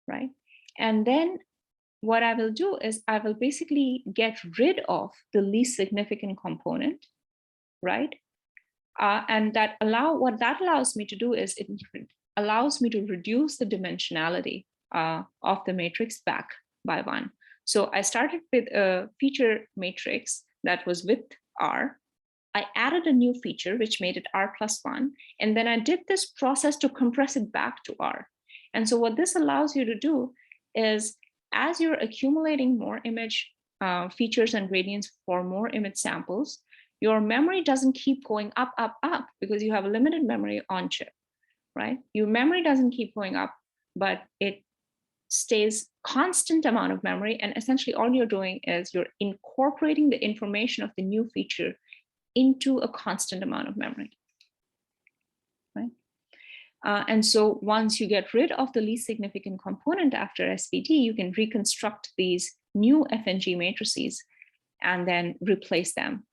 right? And then what I will do is I will basically get rid of the least significant component, right? And what that allows me to do is it allows me to reduce the dimensionality of the matrix back by 1. So I started with a feature matrix that was with R. I added a new feature, which made it R plus 1. And then I did this process to compress it back to R. And so what this allows you to do is as you're accumulating more image features and gradients for more image samples, your memory doesn't keep going up, up, up, because you have a limited memory on chip, right? Your memory doesn't keep going up, but it stays constant amount of memory. And essentially all you're doing is you're incorporating the information of the new feature into a constant amount of memory, right? And so once you get rid of the least significant component after SPD, you can reconstruct these new FNG matrices and then replace them,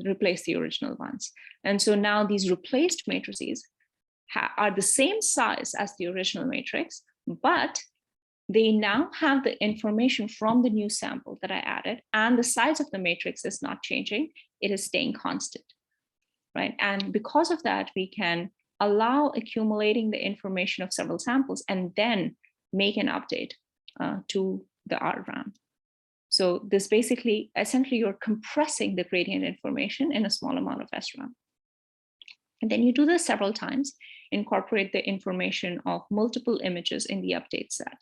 replace the original ones. And so now these replaced matrices are the same size as the original matrix, but they now have the information from the new sample that I added, and the size of the matrix is not changing, it is staying constant, right? And because of that, we can allow accumulating the information of several samples and then make an update to the RRAM. So this basically, essentially you're compressing the gradient information in a small amount of SRAM. And then you do this several times, incorporate the information of multiple images in the update set.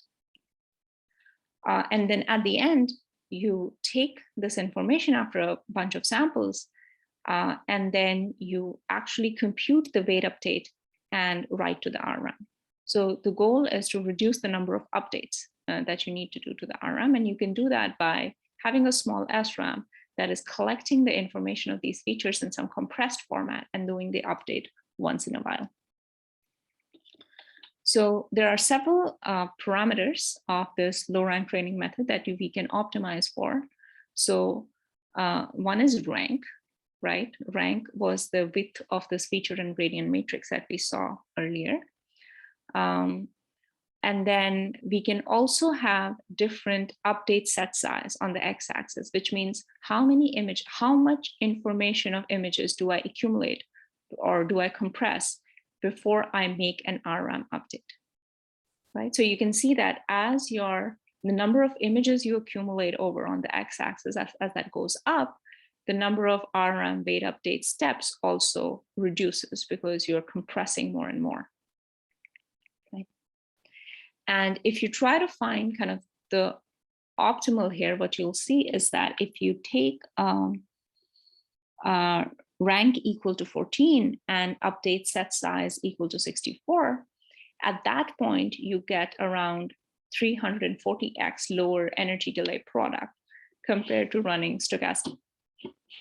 And then at the end, you take this information after a bunch of samples, and then you actually compute the weight update and write to the RRAM. So the goal is to reduce the number of updates that you need to do to the RRAM. And you can do that by having a small SRAM that is collecting the information of these features in some compressed format and doing the update once in a while. So there are several parameters of this low rank training method that we can optimize for. So one is rank, right? Rank was the width of this feature and gradient matrix that we saw earlier. And then we can also have different update set size on the x-axis, which means how much information of images do I accumulate or do I compress before I make an RRAM update, right? So you can see that as the number of images you accumulate over on the x-axis, as that goes up, the number of RRAM weight update steps also reduces because you're compressing more and more. And if you try to find kind of the optimal here, what you'll see is that if you take rank equal to 14 and update set size equal to 64, at that point, you get around 340x lower energy delay product compared to running stochastic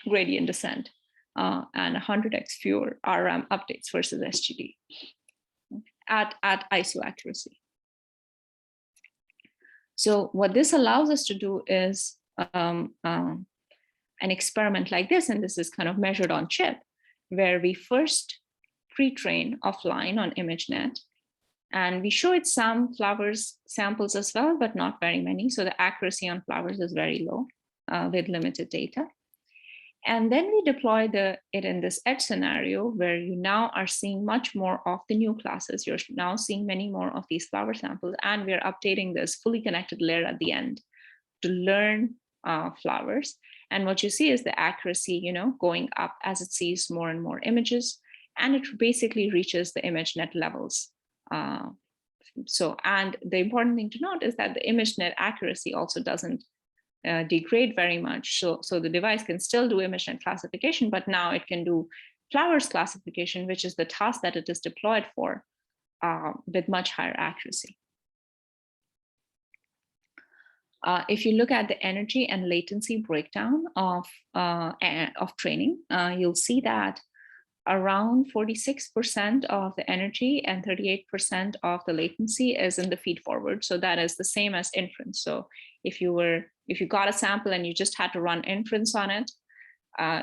gradient descent and 100x fewer RRAM updates versus SGD at ISO accuracy. So what this allows us to do is an experiment like this, and this is kind of measured on chip, where we first pre-train offline on ImageNet, and we showed some flowers samples as well, but not very many. So the accuracy on flowers is very low with limited data. And then we deploy it in this edge scenario where you now are seeing much more of the new classes. You're now seeing many more of these flower samples, and we're updating this fully connected layer at the end to learn flowers. And what you see is the accuracy, going up as it sees more and more images, and it basically reaches the ImageNet levels. And the important thing to note is that the ImageNet accuracy also doesn't degrade very much. So the device can still do ImageNet classification, but now it can do flowers classification, which is the task that it is deployed for, with much higher accuracy. If you look at the energy and latency breakdown of training, you'll see that around 46% of the energy and 38% of the latency is in the feed forward. So that is the same as inference. So if you got a sample and you just had to run inference on it,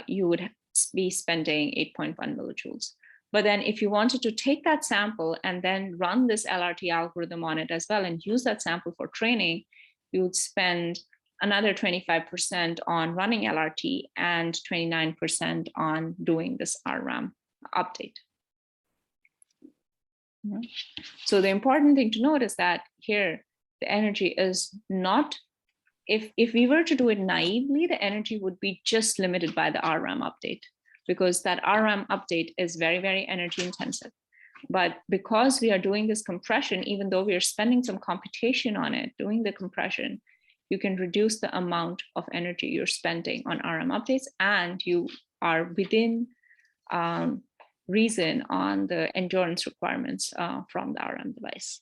you would be spending 8.1 millijoules. But then if you wanted to take that sample and then run this LRT algorithm on it as well and use that sample for training, you would spend another 25% on running LRT and 29% on doing this RRAM update. So the important thing to note is that here, the energy is not, if we were to do it naively, the energy would be just limited by the RRAM update, because that RRAM update is very, very energy intensive. But because we are doing this compression, even though we are spending some computation on it, doing the compression, you can reduce the amount of energy you're spending on RRAM updates, and you are within reason on the endurance requirements from the RRAM device.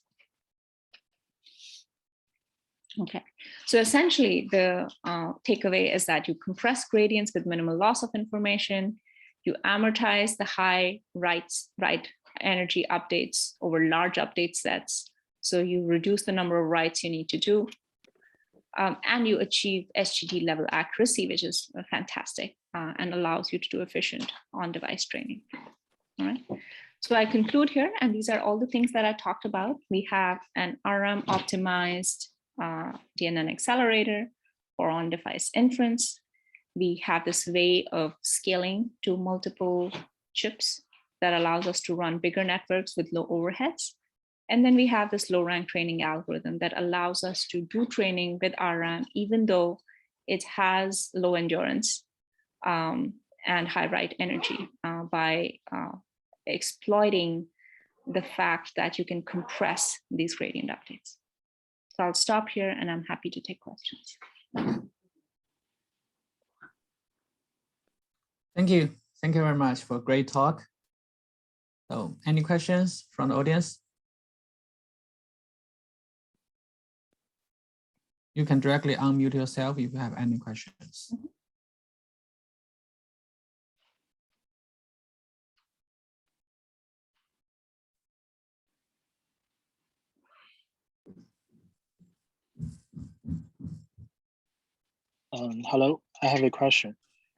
Okay, so essentially the takeaway is that you compress gradients with minimal loss of information, you amortize the high write energy updates over large update sets, so you reduce the number of writes you need to do, and you achieve SGD level accuracy, which is fantastic and allows you to do efficient on-device training. All right, so I conclude here, and these are all the things that I talked about. We have an RRAM optimized DNN accelerator for on-device inference. We have this way of scaling to multiple chips that allows us to run bigger networks with low overheads. And then we have this low rank training algorithm that allows us to do training with RRAM, even though it has low endurance and high write energy by exploiting the fact that you can compress these gradient updates. So I'll stop here and I'm happy to take questions. Thank you. Thank you very much for a great talk. So any questions from the audience? You can directly unmute yourself if you have any questions. Hello, I have a question.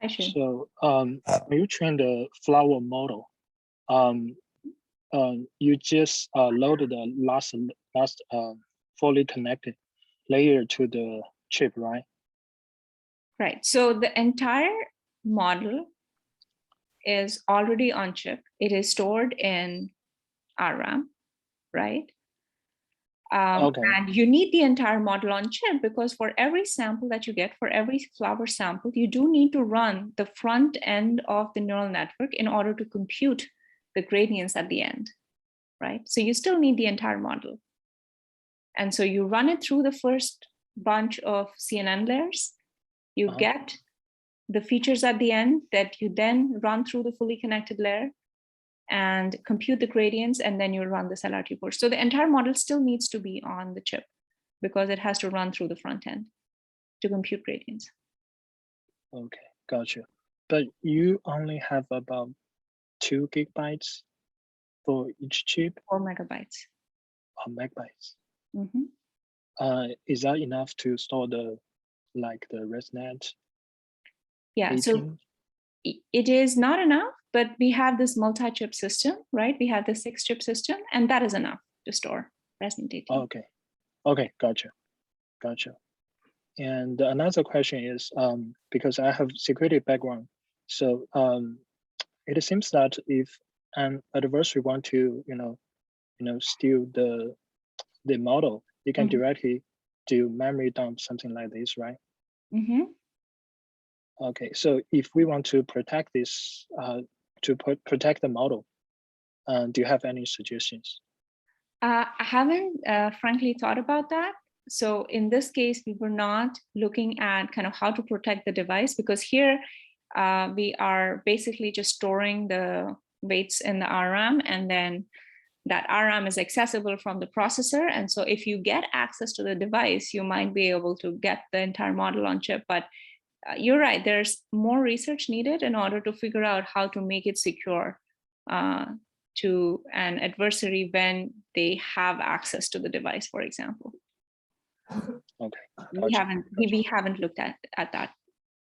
So when you train the flower model, you just loaded the last fully connected layer to the chip, right? Right. So the entire model is already on chip. It is stored in RRAM, right? Okay. And you need the entire model on chip because for every sample that you get, for every flower sample, you do need to run the front end of the neural network in order to compute the gradients at the end, right? So you still need the entire model. And so you run it through the first bunch of CNN layers, you get the features at the end that you then run through the fully connected layer and compute the gradients, and then you run this LRT course. So the entire model still needs to be on the chip because it has to run through the front end to compute gradients. Okay, gotcha. But you only have about 2 gigabytes for each chip? 4 megabytes. 4 megabytes. Mm-hmm. Is that enough to store the ResNet? Yeah, so 18? it is not enough, but we have this multi-chip system, right? We have the 6-chip system, and that is enough to store ResNet 18. Okay, okay, gotcha. And another question is, because I have security background, so it seems that if an adversary want to, steal the model, you can directly do memory dump, something like this, right? Okay, so if we want to protect this, protect the model, do you have any suggestions? I haven't frankly thought about that. So in this case, we were not looking at kind of how to protect the device, because here we are basically just storing the weights in the RRAM, and then that RRAM is accessible from the processor. And so if you get access to the device, you might be able to get the entire model on chip. But you're right, there's more research needed in order to figure out how to make it secure to an adversary when they have access to the device, for example. Okay, We haven't looked at that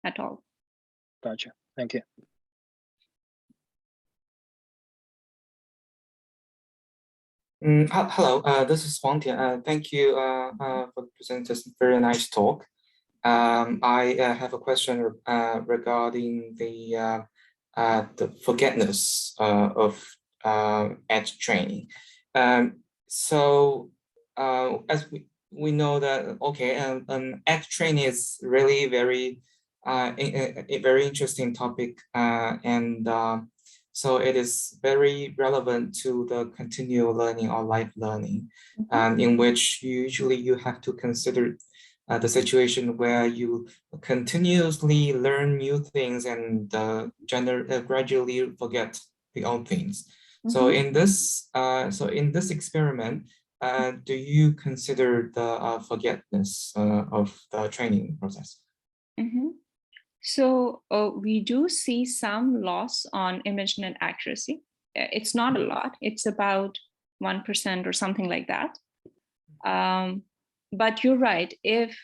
at all. Gotcha, thank you. Hello, this is Huang Tian. Thank you for presenting this very nice talk. I have a question regarding the forgetfulness of edge training. So as we know that, okay, edge training is really very a very interesting topic, and so it is very relevant to the continual learning or life learning, in which usually you have to consider the situation where you continuously learn new things and gradually forget the old things. So in this experiment, do you consider the forgetfulness of the training process? So we do see some loss on ImageNet accuracy. It's not a lot. It's about 1% or something like that. But you're right. If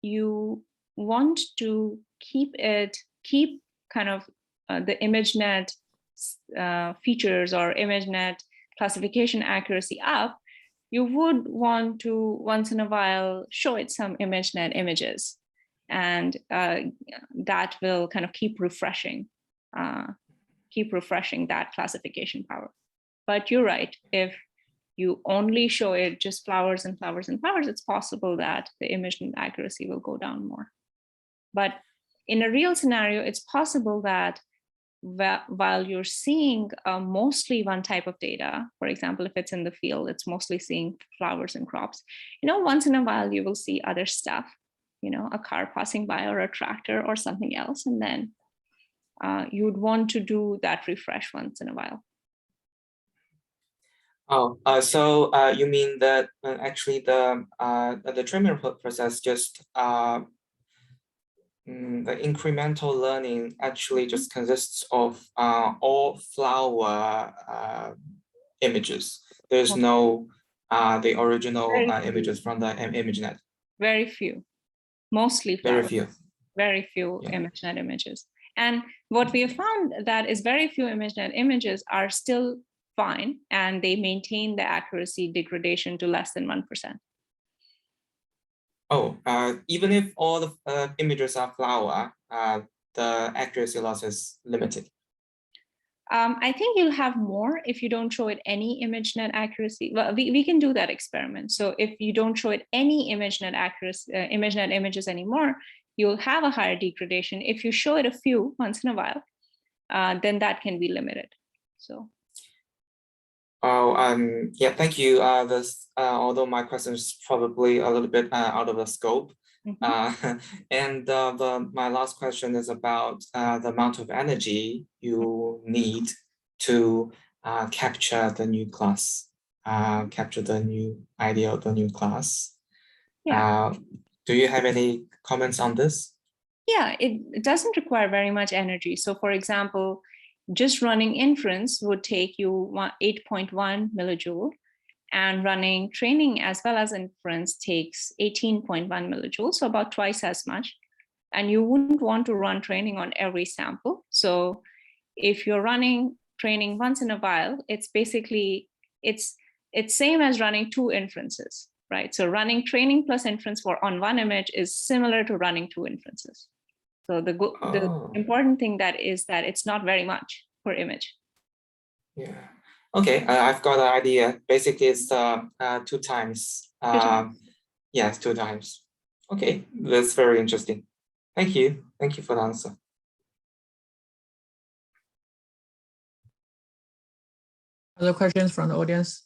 you want to keep kind of the ImageNet features or ImageNet classification accuracy up, you would want to once in a while show it some ImageNet images. And that will kind of keep refreshing that classification power. But you're right, if you only show it just flowers and flowers and flowers, it's possible that the ImageNet accuracy will go down more. But in a real scenario, it's possible that while you're seeing mostly one type of data, for example, if it's in the field, it's mostly seeing flowers and crops, once in a while you will see other stuff, a car passing by or a tractor or something else. And then you would want to do that refresh once in a while. Oh, so you mean that actually the CHIMERA process just the incremental learning actually just consists of all flower images. There's no the original images from the ImageNet. Very few. Mostly flowers. Very few yeah. ImageNet images. And what we have found that is very few ImageNet images are still fine, and they maintain the accuracy degradation to less than 1%. Oh, even if all the images are flower, the accuracy loss is limited. I think you'll have more if you don't show it any ImageNet accuracy. Well, we can do that experiment. So if you don't show it any ImageNet accuracy, ImageNet images anymore, you'll have a higher degradation. If you show it a few once in a while, then that can be limited. So. Oh, yeah, thank you. Although my question is probably a little bit out of the scope. And my last question is about the amount of energy you need to capture the new class, capture the new idea of the new class. Yeah. Do you have any comments on this? Yeah, it doesn't require very much energy. So for example, just running inference would take you 8.1 millijoule, and running training as well as inference takes 18.1 millijoules, so about twice as much. and you wouldn't want to run training on every sample. So if you're running training once in a while, it's basically, it's same as running 2 inferences, right? So running training plus inference on one image is similar to running 2 inferences. So the important thing is that it's not very much per image. Yeah. Okay, I've got an idea. Basically, it's 2 times. Yes, 2 times. Okay, that's very interesting. Thank you. Thank you for the answer. Other questions from the audience?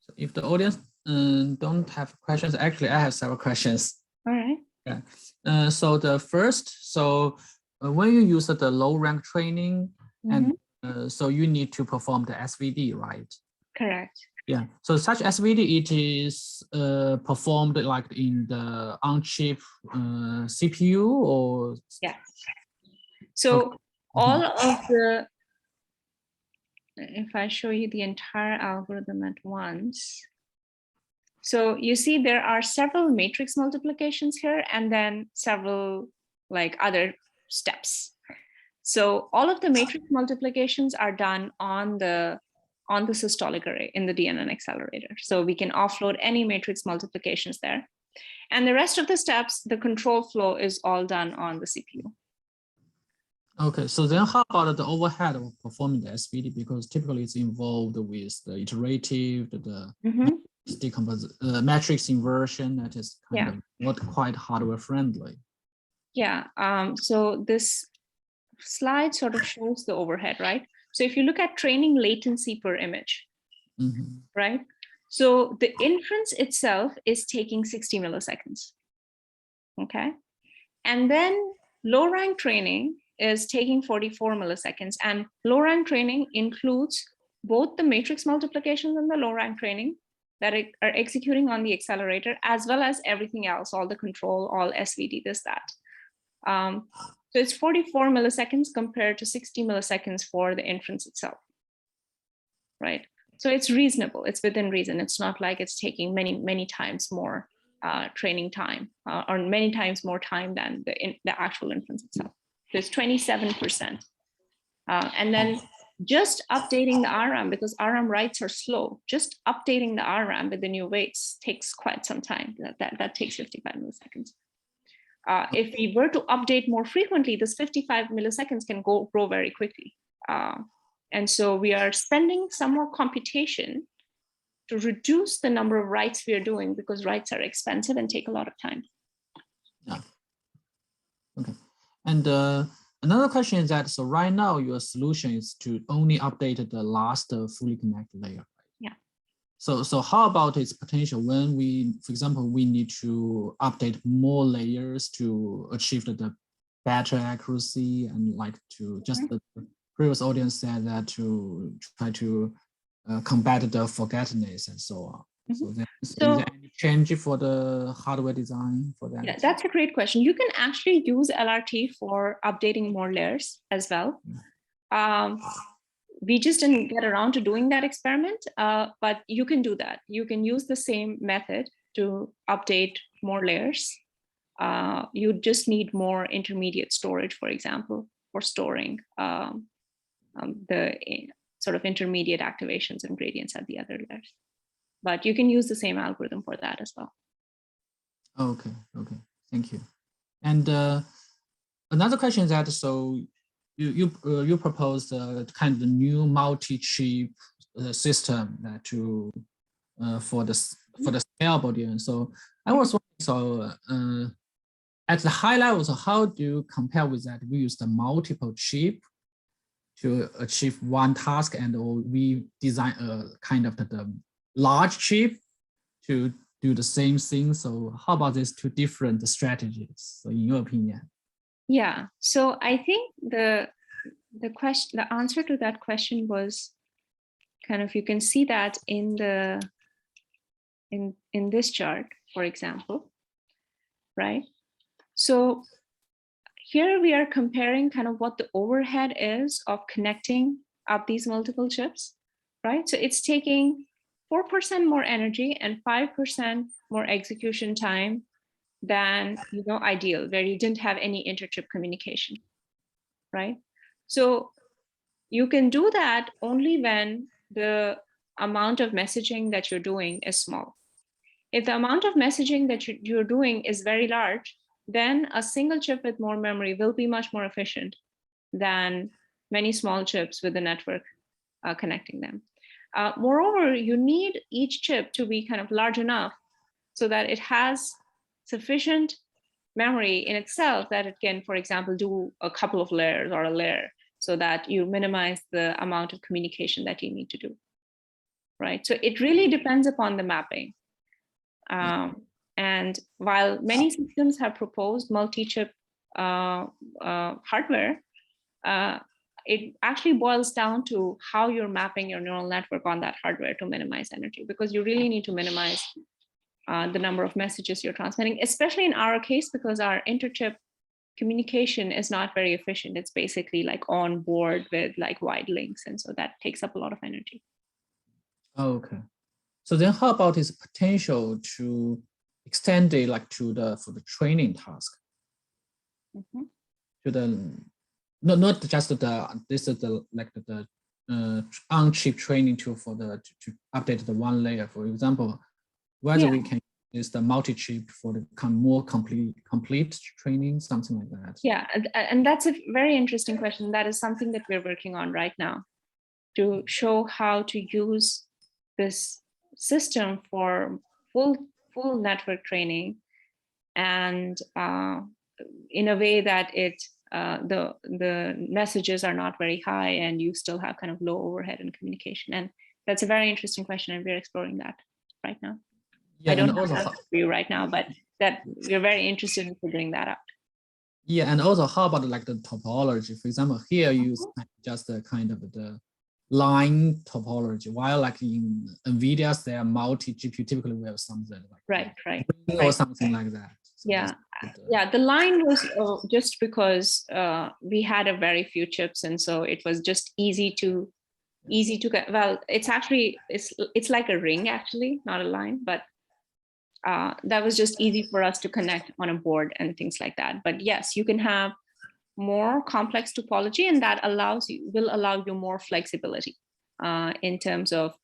So if the audience don't have questions, actually I have several questions. All right. Yeah. So the first, when you use the low rank training, and so you need to perform the SVD, right? Correct. Yeah. So such SVD, it is performed like in the on-chip CPU or? Yeah. So all of the, if I show you the entire algorithm at once. So you see there are several matrix multiplications here and then several like other steps. So all of the matrix multiplications are done on the systolic array in the DNN accelerator. So we can offload any matrix multiplications there. And the rest of the steps, the control flow is all done on the CPU. Okay, so then how about the overhead of performing the SVD? Because typically it's involved with the iterative, the matrix inversion that is kind of not quite hardware friendly. Yeah, so this slide sort of shows the overhead, right? So if you look at training latency per image, right? So the inference itself is taking 60 milliseconds, okay? And then low rank training is taking 44 milliseconds, and low rank training includes both the matrix multiplications and the low rank training that are executing on the accelerator, as well as everything else, all the control, all SVD, this, that. So it's 44 milliseconds compared to 60 milliseconds for the inference itself, right? So it's reasonable, it's within reason. It's not like it's taking many times more training time or many times more time than the actual inference itself. So it's 27%. And then just updating the RRAM, because RRAM writes are slow, just updating the RRAM with the new weights takes quite some time. That takes 55 milliseconds. If we were to update more frequently, this 55 milliseconds can grow very quickly. And so we are spending some more computation to reduce the number of writes we are doing, because writes are expensive and take a lot of time. Yeah. Okay. And another question is that, so right now your solution is to only update the last fully connected layer. Yeah. So how about its potential when we, for example, we need to update more layers to achieve the better accuracy, and like to just the previous audience said that to try to combat the forgetfulness and so on. So is there any change for the hardware design for that? Yeah, that's a great question. You can actually use LRT for updating more layers as well. We just didn't get around to doing that experiment, but you can do that. You can use the same method to update more layers. You just need more intermediate storage, for example, for storing the sort of intermediate activations and gradients at the other layers. But you can use the same algorithm for that as well. Okay, okay, thank you. And another question is that, so you proposed kind of the new multi-chip system that for the scalable DNN. So I was wondering, so at the high level, so how do you compare with that? We use the multiple chip to achieve one task, and we design a kind of the large chip to do the same thing. So how about these two different strategies, so in your opinion? Yeah, so I think the answer to that question was kind of, you can see that in this chart, for example, right? So here we are comparing kind of what the overhead is of connecting up these multiple chips, right? So it's taking 4% more energy and 5% more execution time than, ideal, where you didn't have any interchip communication, right? So you can do that only when the amount of messaging that you're doing is small. If the amount of messaging that you're doing is very large, then a single chip with more memory will be much more efficient than many small chips with the network connecting them. Moreover, you need each chip to be kind of large enough so that it has sufficient memory in itself that it can, for example, do a couple of layers or a layer so that you minimize the amount of communication that you need to do, right? So it really depends upon the mapping. And while many systems have proposed multi-chip hardware, it actually boils down to how you're mapping your neural network on that hardware to minimize energy, because you really need to minimize the number of messages you're transmitting, especially in our case, because our interchip communication is not very efficient. It's basically like on board with like wide links. And so that takes up a lot of energy. Okay. So then how about its potential to extend it like for the training task? To the not just this is the on-chip training tool to update the one layer, for example, whether we can use the multi-chip for the more complete training, something like that. Yeah, and that's a very interesting question. That is something that we're working on right now to show how to use this system for full network training, and in a way that the messages are not very high and you still have kind of low overhead in communication. And that's a very interesting question, and we're exploring that right now. Yeah, I don't have an answer for you right now, but that we're very interested in figuring that out. Yeah, and also how about like the topology? For example, here you use just the kind of the line topology, while like in NVIDIA's there are multi-GPU, typically we have something like right or something like that. So yeah, the line was just because we had a very few chips, and so it was just easy to get. Well, it's actually it's like a ring actually, not a line, but that was just easy for us to connect on a board and things like that. But yes, you can have more complex topology, and that will allow you more flexibility in terms of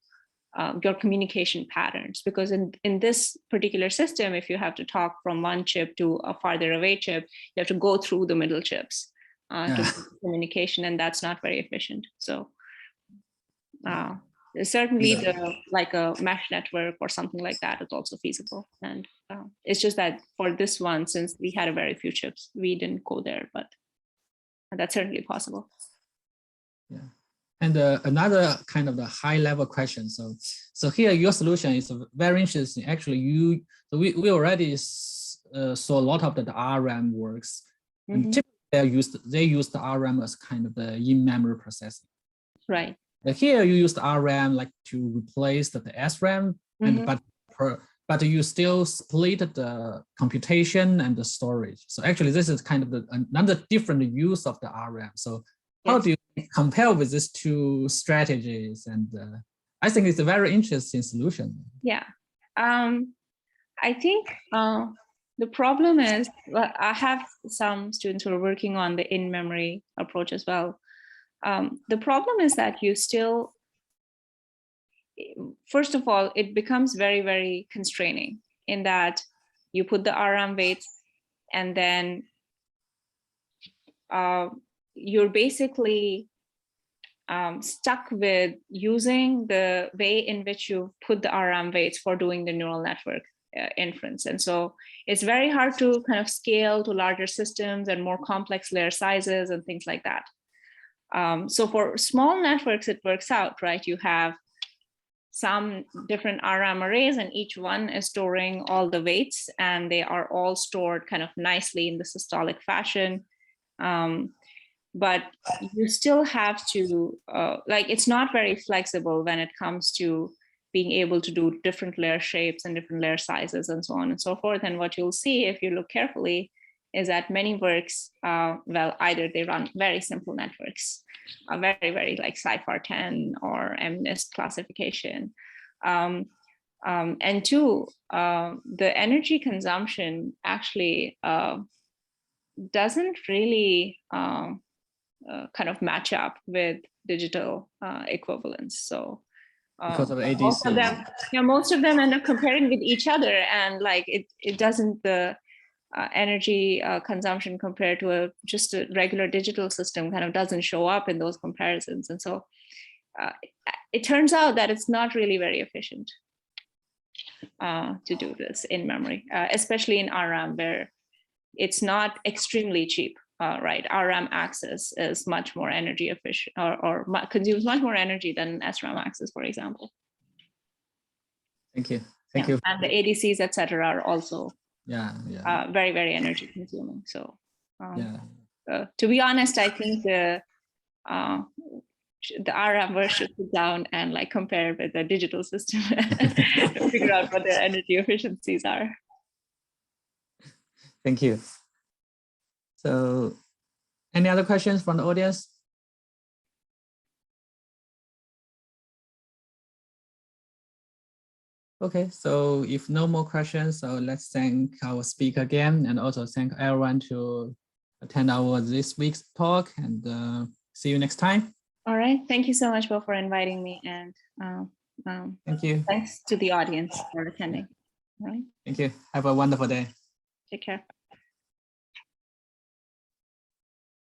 your communication patterns, because in this particular system, if you have to talk from one chip to a farther away chip, you have to go through the middle chips to communication, and that's not very efficient. So certainly like a mesh network or something like that is also feasible. And it's just that for this one, since we had a very few chips, we didn't go there, but that's certainly possible. Yeah. And another kind of the high level question. So here your solution is very interesting. Actually, we already saw a lot of the RRAM works. And typically they use the RRAM as kind of the in-memory processing. Right. But here you use the RRAM like to replace the SRAM, but you still split the computation and the storage. So actually, this is kind of another different use of the RRAM. So how do you compare with these two strategies? And I think it's a very interesting solution. Yeah, I think the problem is, well, I have some students who are working on the in-memory approach as well. The problem is that you still, first of all, it becomes very, very constraining in that you put the RRAM weights and then you're basically stuck with using the way in which you put the RRAM weights for doing the neural network inference. And so it's very hard to kind of scale to larger systems and more complex layer sizes and things like that. So for small networks, it works out, right? You have some different RRAM arrays, and each one is storing all the weights, and they are all stored kind of nicely in the systolic fashion. But you still have to, it's not very flexible when it comes to being able to do different layer shapes and different layer sizes and so on and so forth. And what you'll see if you look carefully is that many works, well, either they run very simple networks, very, very like CIFAR10 or MNIST classification. And two, the energy consumption actually doesn't really kind of match up with digital equivalents. So because of ADC. Most of them end up comparing with each other, and like it doesn't, the energy consumption compared to just a regular digital system kind of doesn't show up in those comparisons. And so it turns out that it's not really very efficient to do this in memory, especially in RRAM, where it's not extremely cheap, right? RRAM access is much more energy efficient, or consumes much more energy than SRAM access, for example. Thank you. Thank you. And the ADCs, et cetera, are also very, very energy consuming. So to be honest, I think the RRAM verse should sit down and like compare with the digital system to figure out what their energy efficiencies are. Thank you. So any other questions from the audience? Okay, so if no more questions, so let's thank our speaker again, and also thank everyone to attend this week's talk, and see you next time. All right, thank you so much, Bill, for inviting me, and thank you. Thanks to the audience for attending. All right. Thank you. Have a wonderful day. Take care.